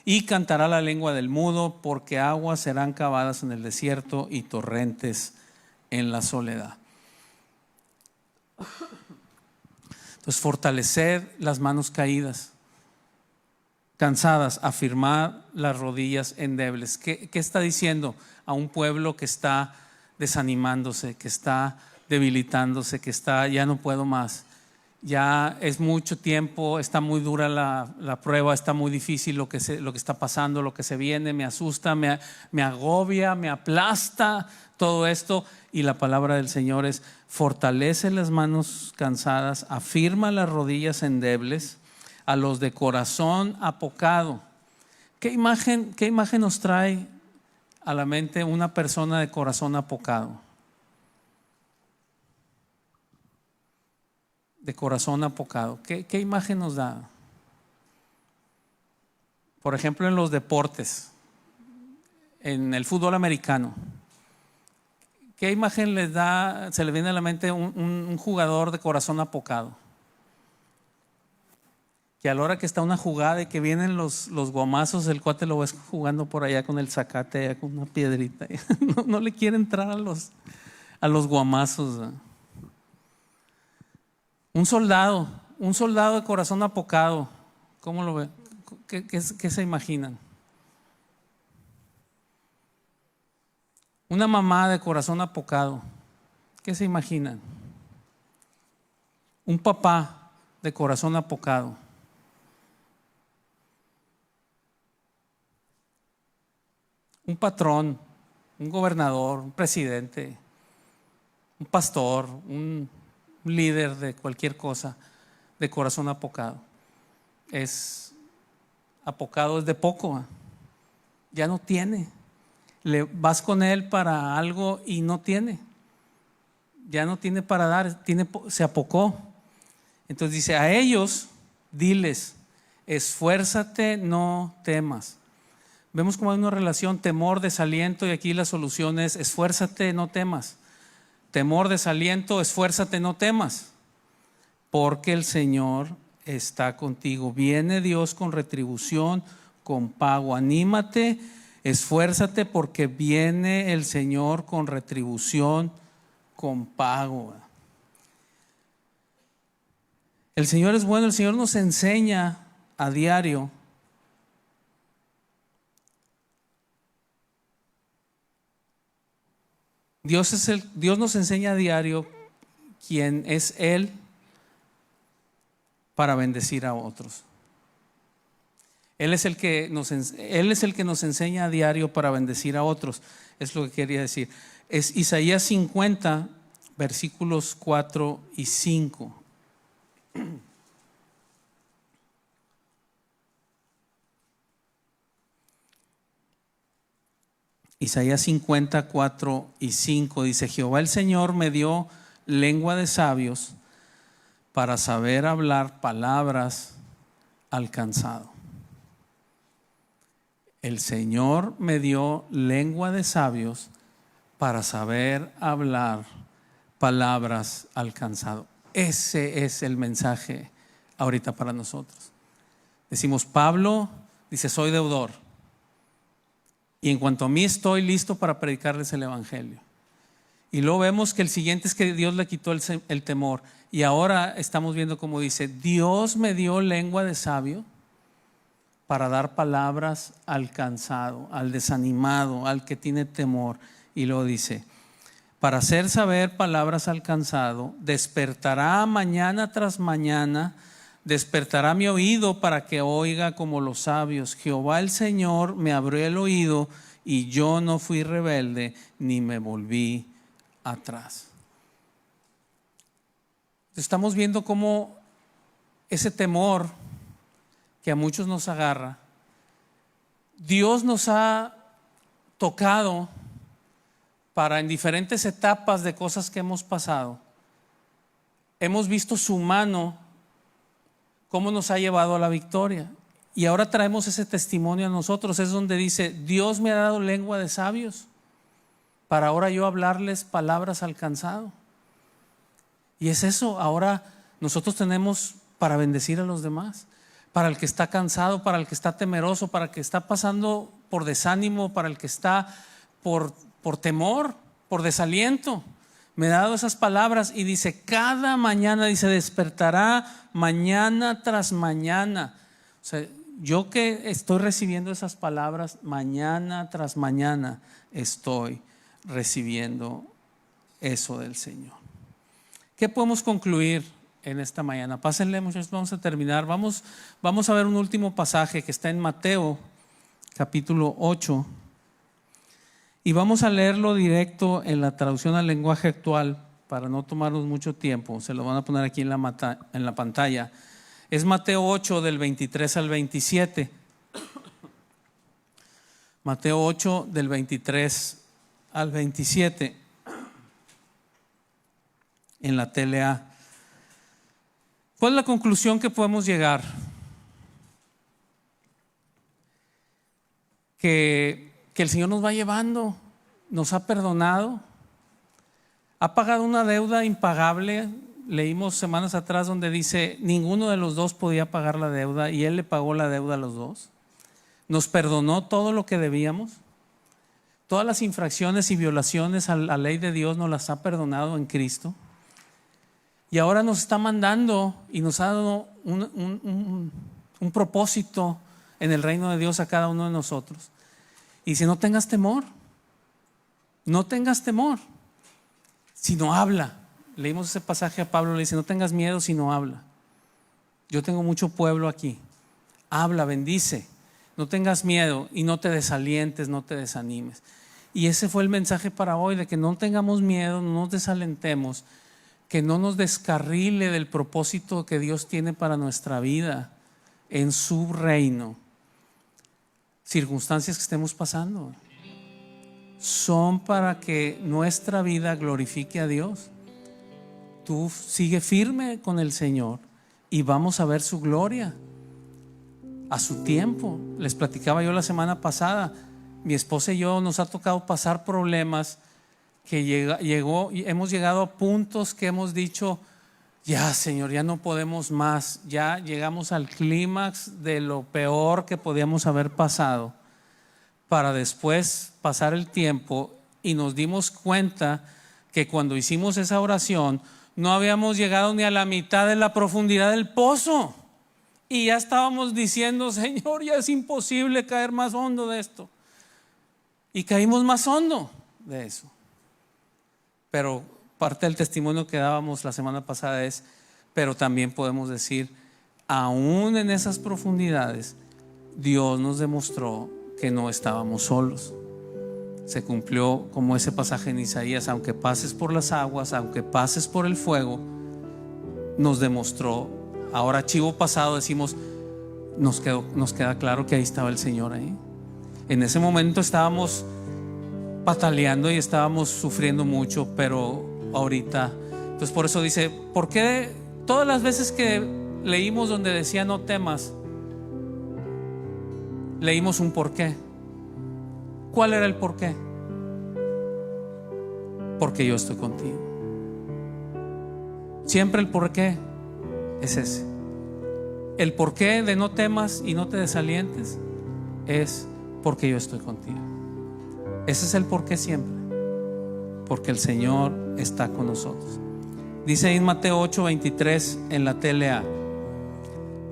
y cantará la lengua del mudo, porque aguas serán cavadas en el desierto y torrentes en la soledad. Entonces, fortalecer las manos caídas, cansadas, afirmar las rodillas endebles. ¿Qué está diciendo a un pueblo que está desanimándose, que está debilitándose, que está ya no puedo más? Ya es mucho tiempo, está muy dura la prueba, está muy difícil lo que está pasando, lo que se viene, me asusta, me agobia, me aplasta todo esto. Y la palabra del Señor es: fortalece las manos cansadas, afirma las rodillas endebles, a los de corazón apocado. ¿Qué imagen nos trae a la mente una persona de corazón apocado? De corazón apocado. ¿Qué imagen nos da? Por ejemplo, en los deportes, en el fútbol americano, ¿qué imagen les da, se le viene a la mente un jugador de corazón apocado? Que a la hora que está una jugada y que vienen los guamazos, el cuate lo ves jugando por allá con el zacate, con una piedrita. No le quiere entrar a los guamazos, ¿no? Un soldado de corazón apocado, ¿cómo lo ve? ¿Qué se imaginan? Una mamá de corazón apocado, ¿qué se imaginan? Un papá de corazón apocado. Un patrón, un gobernador, un presidente, un pastor, un líder de cualquier cosa, de corazón apocado. Apocado es de poco, ya no tiene. Vas con él para algo y no tiene. Ya no tiene para dar, se apocó. Entonces dice: a ellos diles, esfuérzate, no temas. Vemos como hay una relación temor, desaliento, y aquí la solución es: esfuérzate, no temas. Temor, desaliento, esfuérzate, no temas, porque el Señor está contigo. Viene Dios con retribución, con pago. Anímate, esfuérzate, porque viene el Señor con retribución, con pago. El Señor es bueno, el Señor nos enseña a diario Dios nos enseña a diario quién es Él para bendecir a otros. Él es el que nos enseña a diario para bendecir a otros. Es lo que quería decir. Es Isaías 50, versículos 4 y 5. Isaías 50, 4 y 5 dice: Jehová el Señor me dio lengua de sabios para saber hablar palabras al cansado. El Señor me dio lengua de sabios para saber hablar palabras al cansado. Ese es el mensaje ahorita para nosotros. Decimos, Pablo dice, soy deudor. Y en cuanto a mí, estoy listo para predicarles el evangelio. Y luego vemos que el siguiente es que Dios le quitó el temor. Y ahora estamos viendo como dice, Dios me dio lengua de sabio para dar palabras al cansado, al desanimado, al que tiene temor. Y luego dice, para hacer saber palabras al cansado, despertará mañana tras mañana, despertará mi oído para que oiga como los sabios. Jehová el Señor me abrió el oído y yo no fui rebelde ni me volví atrás. Estamos viendo cómo ese temor que a muchos nos agarra, Dios nos ha tocado para en diferentes etapas de cosas que hemos pasado. Hemos visto su mano, cómo nos ha llevado a la victoria. Y ahora traemos ese testimonio a nosotros. Es donde dice, Dios me ha dado lengua de sabios para ahora yo hablarles palabras al cansado. Y es eso, ahora nosotros tenemos para bendecir a los demás, para el que está cansado, para el que está temeroso, para el que está pasando por desánimo, para el que está por temor, por desaliento. Me ha dado esas palabras y dice, cada mañana, dice, despertará mañana tras mañana. O sea, yo que estoy recibiendo esas palabras, mañana tras mañana estoy recibiendo eso del Señor. ¿Qué podemos concluir en esta mañana? Pásenle, muchachos, vamos a terminar. Vamos a ver un último pasaje que está en Mateo, capítulo 8. Y vamos a leerlo directo en la traducción al lenguaje actual para no tomarnos mucho tiempo. Se lo van a poner aquí en la pantalla. Es Mateo 8 del 23 al 27. Mateo 8 del 23 al 27 en la TLA. ¿Cuál es la conclusión que podemos llegar? Que el Señor nos va llevando, nos ha perdonado, ha pagado una deuda impagable. Leímos semanas atrás donde dice, ninguno de los dos podía pagar la deuda y Él le pagó la deuda a los dos. Nos perdonó todo lo que debíamos. Todas las infracciones y violaciones a la ley de Dios nos las ha perdonado en Cristo. Y ahora nos está mandando y nos ha dado un propósito en el reino de Dios a cada uno de nosotros. Y si no tengas temor, no tengas temor, sino habla. Leímos ese pasaje a Pablo, le dice, no tengas miedo, sino habla. Yo tengo mucho pueblo aquí. Habla, bendice, no tengas miedo y no te desalientes, no te desanimes. Y ese fue el mensaje para hoy, de que no tengamos miedo, no nos desalentemos, que no nos descarrile del propósito que Dios tiene para nuestra vida en su reino. Circunstancias que estemos pasando son para que nuestra vida glorifique a Dios. Tú sigue firme con el Señor y vamos a ver su gloria a su tiempo. Les platicaba yo la semana pasada, mi esposa y yo nos ha tocado pasar problemas que hemos llegado a puntos que hemos dicho, ya Señor, ya no podemos más, ya llegamos al clímax de lo peor que podíamos haber pasado, para después pasar el tiempo y nos dimos cuenta que cuando hicimos esa oración no habíamos llegado ni a la mitad de la profundidad del pozo y ya estábamos diciendo, Señor, ya es imposible caer más hondo de esto, y caímos más hondo de eso. Pero parte del testimonio que dábamos la semana pasada es, pero también podemos decir, aún en esas profundidades, Dios nos demostró que no estábamos solos. Se cumplió como ese pasaje en Isaías, aunque pases por las aguas, aunque pases por el fuego, nos demostró. Ahora, archivo pasado, decimos, nos queda claro que ahí estaba el Señor ahí. En ese momento estábamos pataleando y estábamos sufriendo mucho, pero ahorita Entonces por eso dice, ¿por qué todas las veces que leímos donde decía no temas, leímos un por qué? ¿Cuál era el por qué? Porque yo estoy contigo. Siempre el por qué es ese. El por qué de no temas y no te desalientes es porque yo estoy contigo. Ese es el por qué siempre. Porque el Señor está con nosotros. Dice en Mateo 8:23 en la TLA.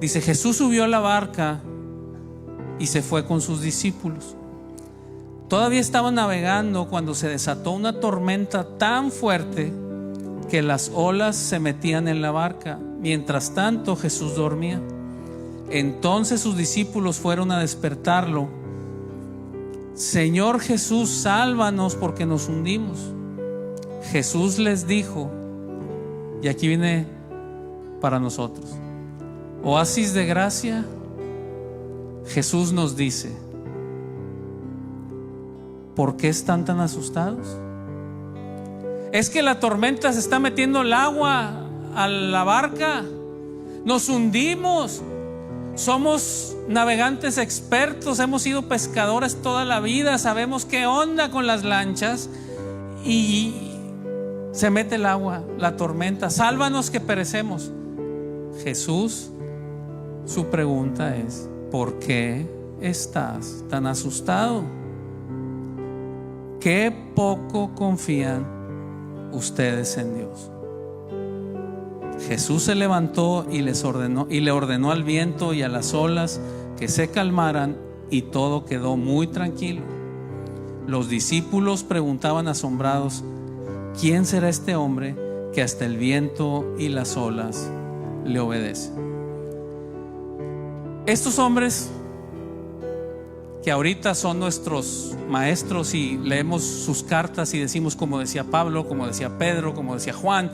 Dice, Jesús subió a la barca y se fue con sus discípulos. Todavía estaban navegando cuando se desató una tormenta tan fuerte que las olas se metían en la barca. Mientras tanto Jesús dormía. Entonces sus discípulos fueron a despertarlo. Señor Jesús, sálvanos porque nos hundimos. Jesús les dijo, y aquí viene para nosotros, oasis de gracia. Jesús nos dice, ¿por qué están tan asustados? Es que la tormenta se está metiendo el agua a la barca. Nos hundimos. Somos navegantes expertos, hemos sido pescadores toda la vida, sabemos qué onda con las lanchas y se mete el agua, la tormenta. Sálvanos que perecemos. Jesús, su pregunta es, ¿por qué estás tan asustado? Qué poco confían ustedes en Dios. Jesús se levantó y le ordenó al viento y a las olas que se calmaran, y todo quedó muy tranquilo. Los discípulos preguntaban asombrados, ¿quién será este hombre que hasta el viento y las olas le obedecen? Estos hombres que ahorita son nuestros maestros y leemos sus cartas y decimos como decía Pablo, como decía Pedro, como decía Juan,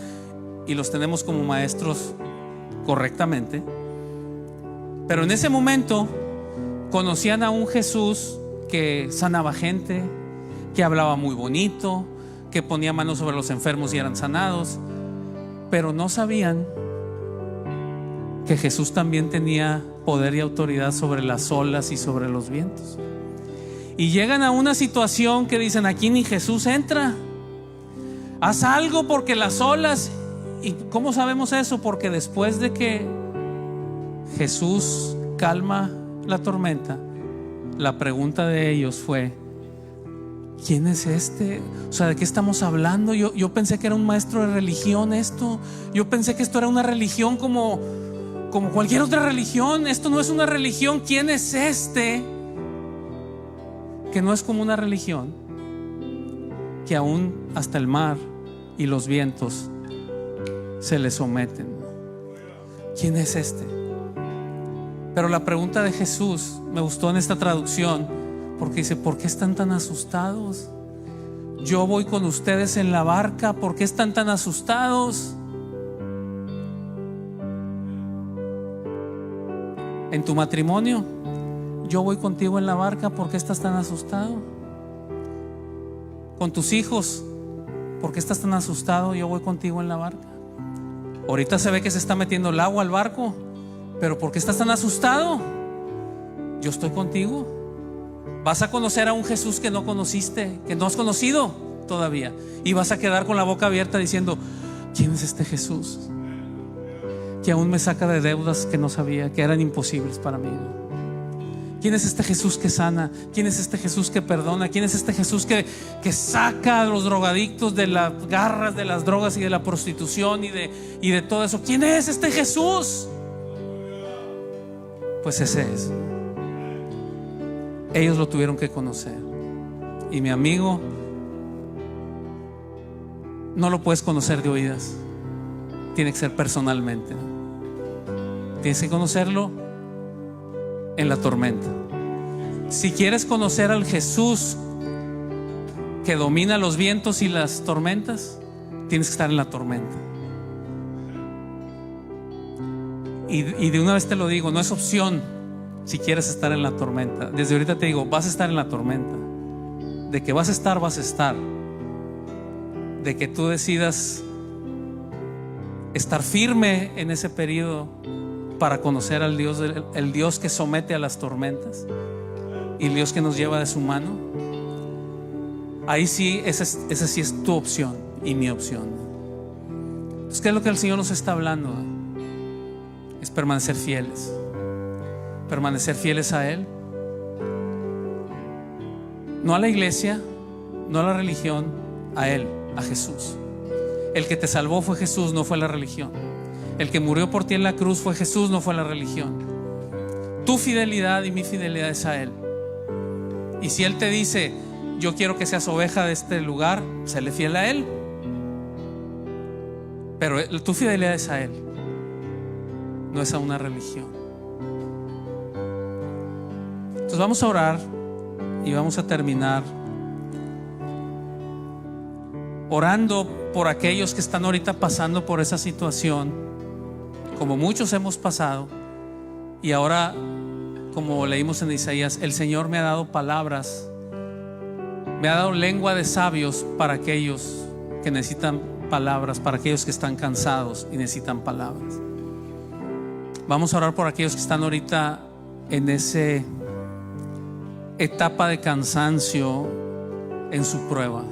y los tenemos como maestros correctamente, pero en ese momento conocían a un Jesús que sanaba gente, que hablaba muy bonito, que ponía manos sobre los enfermos y eran sanados, pero no sabían que Jesús también tenía poder y autoridad sobre las olas y sobre los vientos. Y llegan a una situación que dicen, aquí ni Jesús entra, haz algo porque las olas. ¿Y cómo sabemos eso? Porque después de que Jesús calma la tormenta, la pregunta de ellos fue, ¿quién es este? O sea, ¿de qué estamos hablando? Yo pensé que era un maestro de religión esto. Yo pensé que esto era una religión como cualquier otra religión. Esto no es una religión. ¿Quién es este? Que no es como una religión, que aún hasta el mar y los vientos se le someten. ¿Quién es este? Pero la pregunta de Jesús me gustó en esta traducción, porque dice, ¿por qué están tan asustados? Yo voy con ustedes en la barca, ¿por qué están tan asustados? En tu matrimonio, yo voy contigo en la barca, ¿por qué estás tan asustado? Con tus hijos, ¿por qué estás tan asustado? Yo voy contigo en la barca. Ahorita se ve que se está metiendo el agua al barco, pero ¿por qué estás tan asustado? Yo estoy contigo. Vas a conocer a un Jesús que no conociste, que no has conocido todavía, y vas a quedar con la boca abierta diciendo, ¿quién es este Jesús? Que aún me saca de deudas que no sabía, que eran imposibles para mí. ¿Quién es este Jesús que sana? ¿Quién es este Jesús que perdona? ¿Quién es este Jesús que saca a los drogadictos de las garras de las drogas y de la prostitución y de todo eso? ¿Quién es este Jesús? Pues ese es. Ellos lo tuvieron que conocer. Y mi amigo, no lo puedes conocer de oídas. Tiene que ser personalmente. Tienes que conocerlo en la tormenta. Si quieres conocer al Jesús que domina los vientos y las tormentas, tienes que estar en la tormenta. Y de una vez te lo digo, no es opción si quieres estar en la tormenta. Desde ahorita te digo, vas a estar en la tormenta. De que vas a estar, vas a estar. De que tú decidas estar firme en ese periodo para conocer al Dios, el Dios que somete a las tormentas y el Dios que nos lleva de su mano. Ahí sí, esa sí es tu opción y mi opción. Entonces, ¿qué es lo que el Señor nos está hablando? Es permanecer fieles a Él, no a la iglesia, no a la religión, a Él, a Jesús. El que te salvó fue Jesús, no fue la religión. El que murió por ti en la cruz fue Jesús, no fue la religión. Tu fidelidad y mi fidelidad es a Él. Y si Él te dice: yo quiero que seas oveja de este lugar, séle fiel a Él. Pero tu fidelidad es a Él, no es a una religión. Entonces vamos a orar y vamos a terminar orando por aquellos que están ahorita pasando por esa situación, como muchos hemos pasado. Y ahora, como leímos en Isaías, el Señor me ha dado palabras, me ha dado lengua de sabios para aquellos que necesitan palabras, para aquellos que están cansados y necesitan palabras. Vamos a orar por aquellos que están ahorita en esa etapa de cansancio, en su prueba,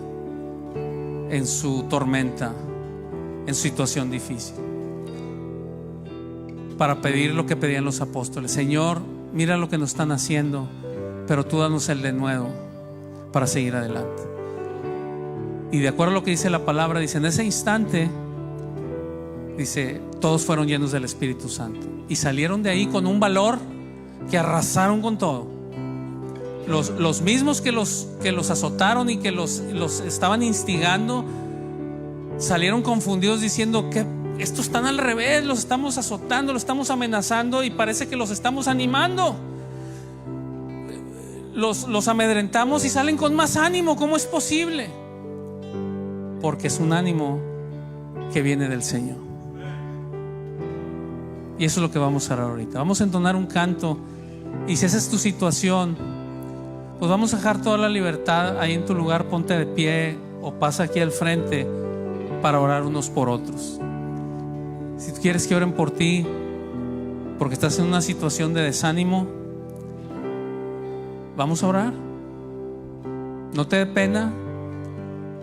en su tormenta, en su situación difícil, para pedir lo que pedían los apóstoles: Señor, mira lo que nos están haciendo, pero tú danos el denuedo para seguir adelante. Y de acuerdo a lo que dice la palabra, dice: en ese instante, dice, todos fueron llenos del Espíritu Santo y salieron de ahí con un valor que arrasaron con todo. Los mismos que los azotaron y que los estaban instigando, salieron confundidos diciendo: que estos están al revés, los estamos azotando, los estamos amenazando y parece que los estamos animando. Los amedrentamos y salen con más ánimo. ¿Cómo es posible? Porque es un ánimo que viene del Señor. Y eso es lo que vamos a hacer ahorita. Vamos a entonar un canto, y si esa es tu situación, pues vamos a dejar toda la libertad ahí en tu lugar. Ponte de pie o pasa aquí al frente para orar unos por otros. Si tú quieres que oren por ti porque estás en una situación de desánimo, vamos a orar. No te dé pena.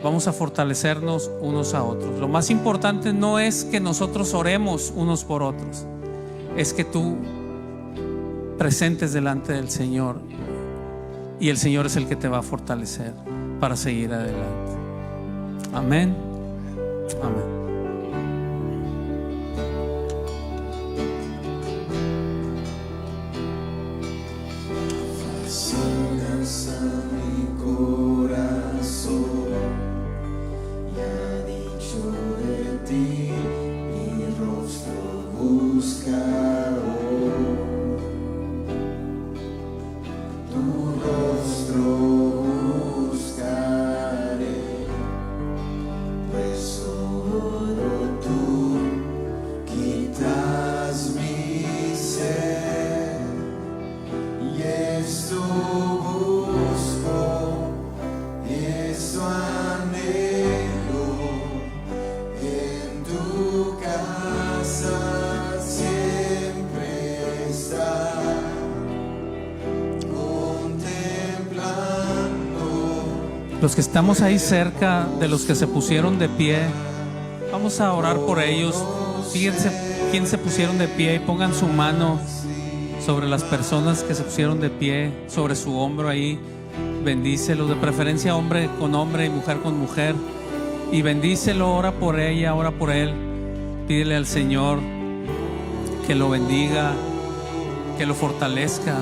Vamos a fortalecernos unos a otros. Lo más importante no es que nosotros oremos unos por otros, es que tú presentes delante del Señor, y el Señor es el que te va a fortalecer para seguir adelante. Amén. Amén. Los que estamos ahí cerca de los que se pusieron de pie, vamos a orar por ellos. Fíjense quién se pusieron de pie y pongan su mano sobre las personas que se pusieron de pie, sobre su hombro ahí. Bendícelos, de preferencia hombre con hombre y mujer con mujer, y bendícelo. Ora por ella, ora por él. Pídele al Señor que lo bendiga, que lo fortalezca.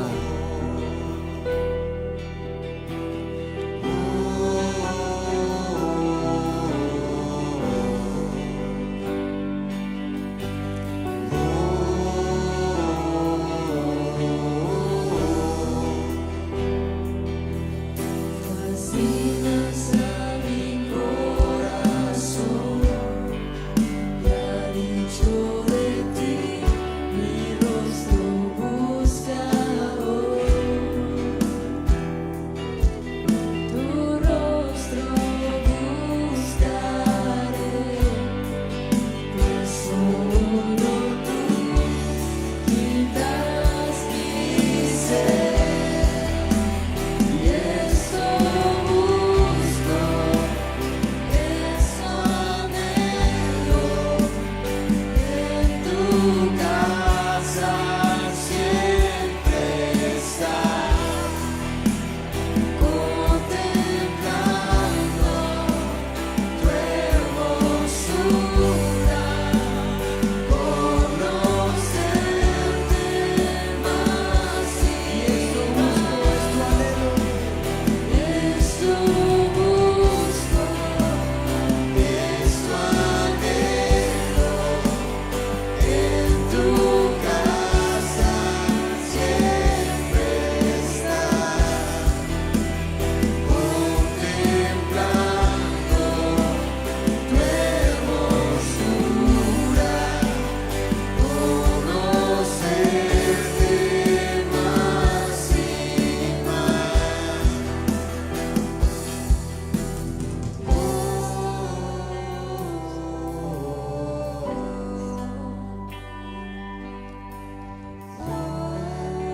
Dicho de ti, mi rostro busca hoy.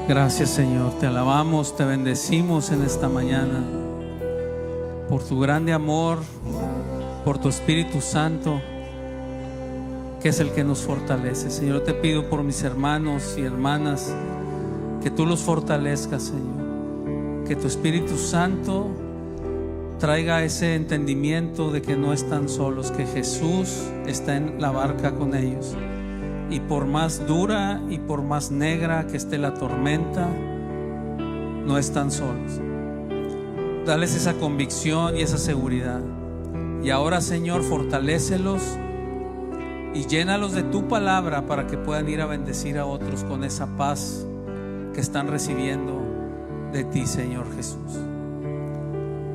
Gracias, Señor, te alabamos, te bendecimos en esta mañana por tu grande amor, por tu Espíritu Santo, que es el que nos fortalece. Señor, te pido por mis hermanos y hermanas que tú los fortalezcas, Señor, que tu Espíritu Santo traiga ese entendimiento de que no están solos, que Jesús está en la barca con ellos, y por más dura y por más negra que esté la tormenta, no están solos. Dales esa convicción y esa seguridad. Y ahora, Señor, fortalécelos y llénalos de tu palabra para que puedan ir a bendecir a otros con esa paz que están recibiendo de ti, Señor Jesús.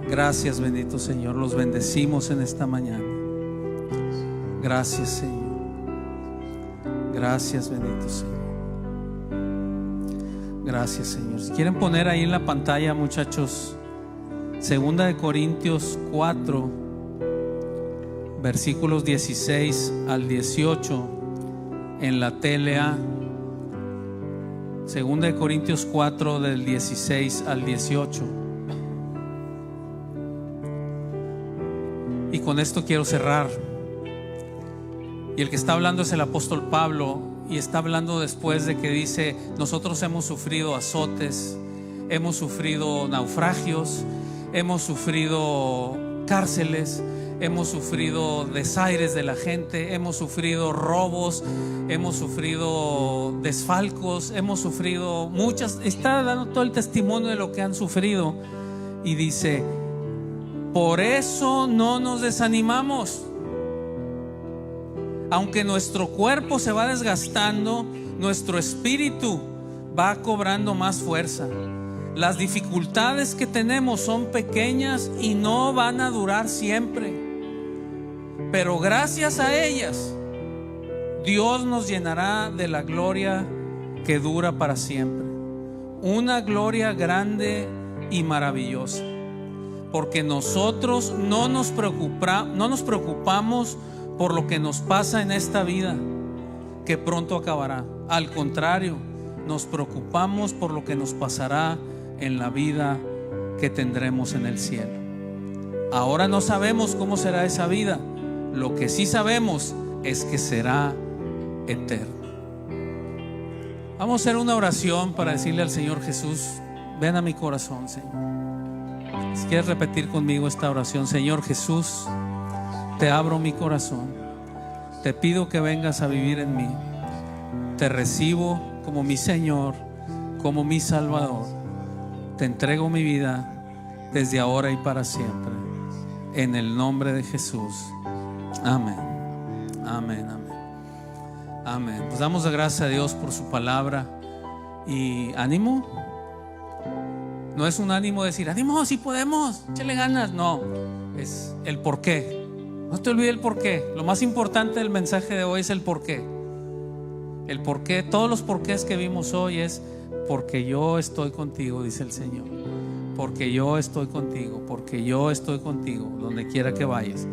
Gracias, bendito Señor, los bendecimos en esta mañana. Gracias, Señor. Gracias, bendito Señor. Gracias, Señor. Si quieren poner ahí en la pantalla, muchachos, 2 Corintios 4, versículos 16 al 18 en la TLA. 2 Corintios 4 del 16 al 18. Y con esto quiero cerrar. Y el que está hablando es el apóstol Pablo, y está hablando después de que dice: nosotros hemos sufrido azotes, hemos sufrido naufragios, hemos sufrido cárceles, hemos sufrido desaires de la gente, hemos sufrido robos, hemos sufrido desfalcos, hemos sufrido muchas. Está dando todo el testimonio de lo que han sufrido, y dice: por eso no nos desanimamos. Aunque nuestro cuerpo se va desgastando, nuestro espíritu va cobrando más fuerza. Las dificultades que tenemos son pequeñas y no van a durar siempre, pero gracias a ellas Dios nos llenará de la gloria que dura para siempre. Una gloria grande y maravillosa, porque nosotros no nos preocupamos por lo que nos pasa en esta vida, que pronto acabará. Al contrario, nos preocupamos por lo que nos pasará en la vida que tendremos en el cielo. Ahora no sabemos cómo será esa vida. Lo que sí sabemos es que será eterno. Vamos a hacer una oración para decirle al Señor Jesús: ven a mi corazón, Señor. Si quieres repetir conmigo esta oración: Señor Jesús, te abro mi corazón, te pido que vengas a vivir en mí. Te recibo como mi Señor, como mi Salvador. Te entrego mi vida desde ahora y para siempre, en el nombre de Jesús. Amén. Amén, amén. Amén. Pues damos gracias a Dios por su palabra. Y ánimo. No es un ánimo decir: ánimo, si podemos, échale ganas. No, es el por qué. No te olvides el por qué. Lo más importante del mensaje de hoy es el por qué. El por qué. Todos los porqués que vimos hoy es: porque yo estoy contigo, dice el Señor. Porque yo estoy contigo, porque yo estoy contigo donde quiera que vayas.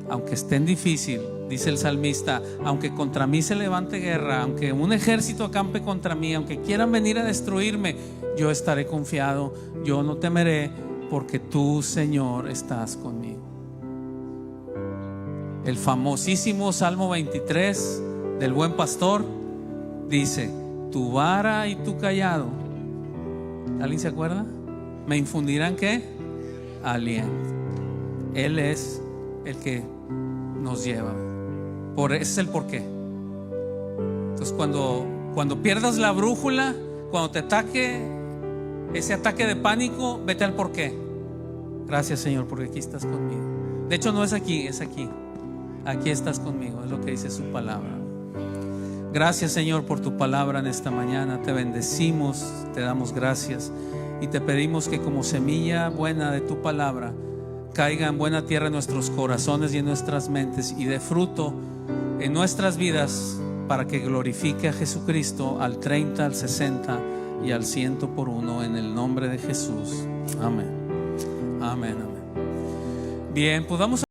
Aunque estén difícil, dice el salmista, aunque contra mí se levante guerra, aunque un ejército acampe contra mí, aunque quieran venir a destruirme, yo estaré confiado, yo no temeré, porque tú, Señor, estás conmigo. El famosísimo Salmo 23 del buen pastor dice: tu vara y tu cayado, ¿alguien se acuerda? Me infundirán ¿qué? Aliento. Él es el que nos lleva. Ese es el porqué. Entonces cuando pierdas la brújula, cuando te ataque ese ataque de pánico, vete al porqué. Gracias, Señor, porque aquí estás conmigo. De hecho no es aquí, es aquí. Aquí estás conmigo, es lo que dice su palabra. Gracias, Señor, por tu palabra en esta mañana. Te bendecimos, te damos gracias y te pedimos que como semilla buena de tu palabra caiga en buena tierra en nuestros corazones y en nuestras mentes, y dé fruto en nuestras vidas para que glorifique a Jesucristo al 30, al 60 y al 100 por uno, en el nombre de Jesús. Amén. Amén, amén. Bien, pues vamos a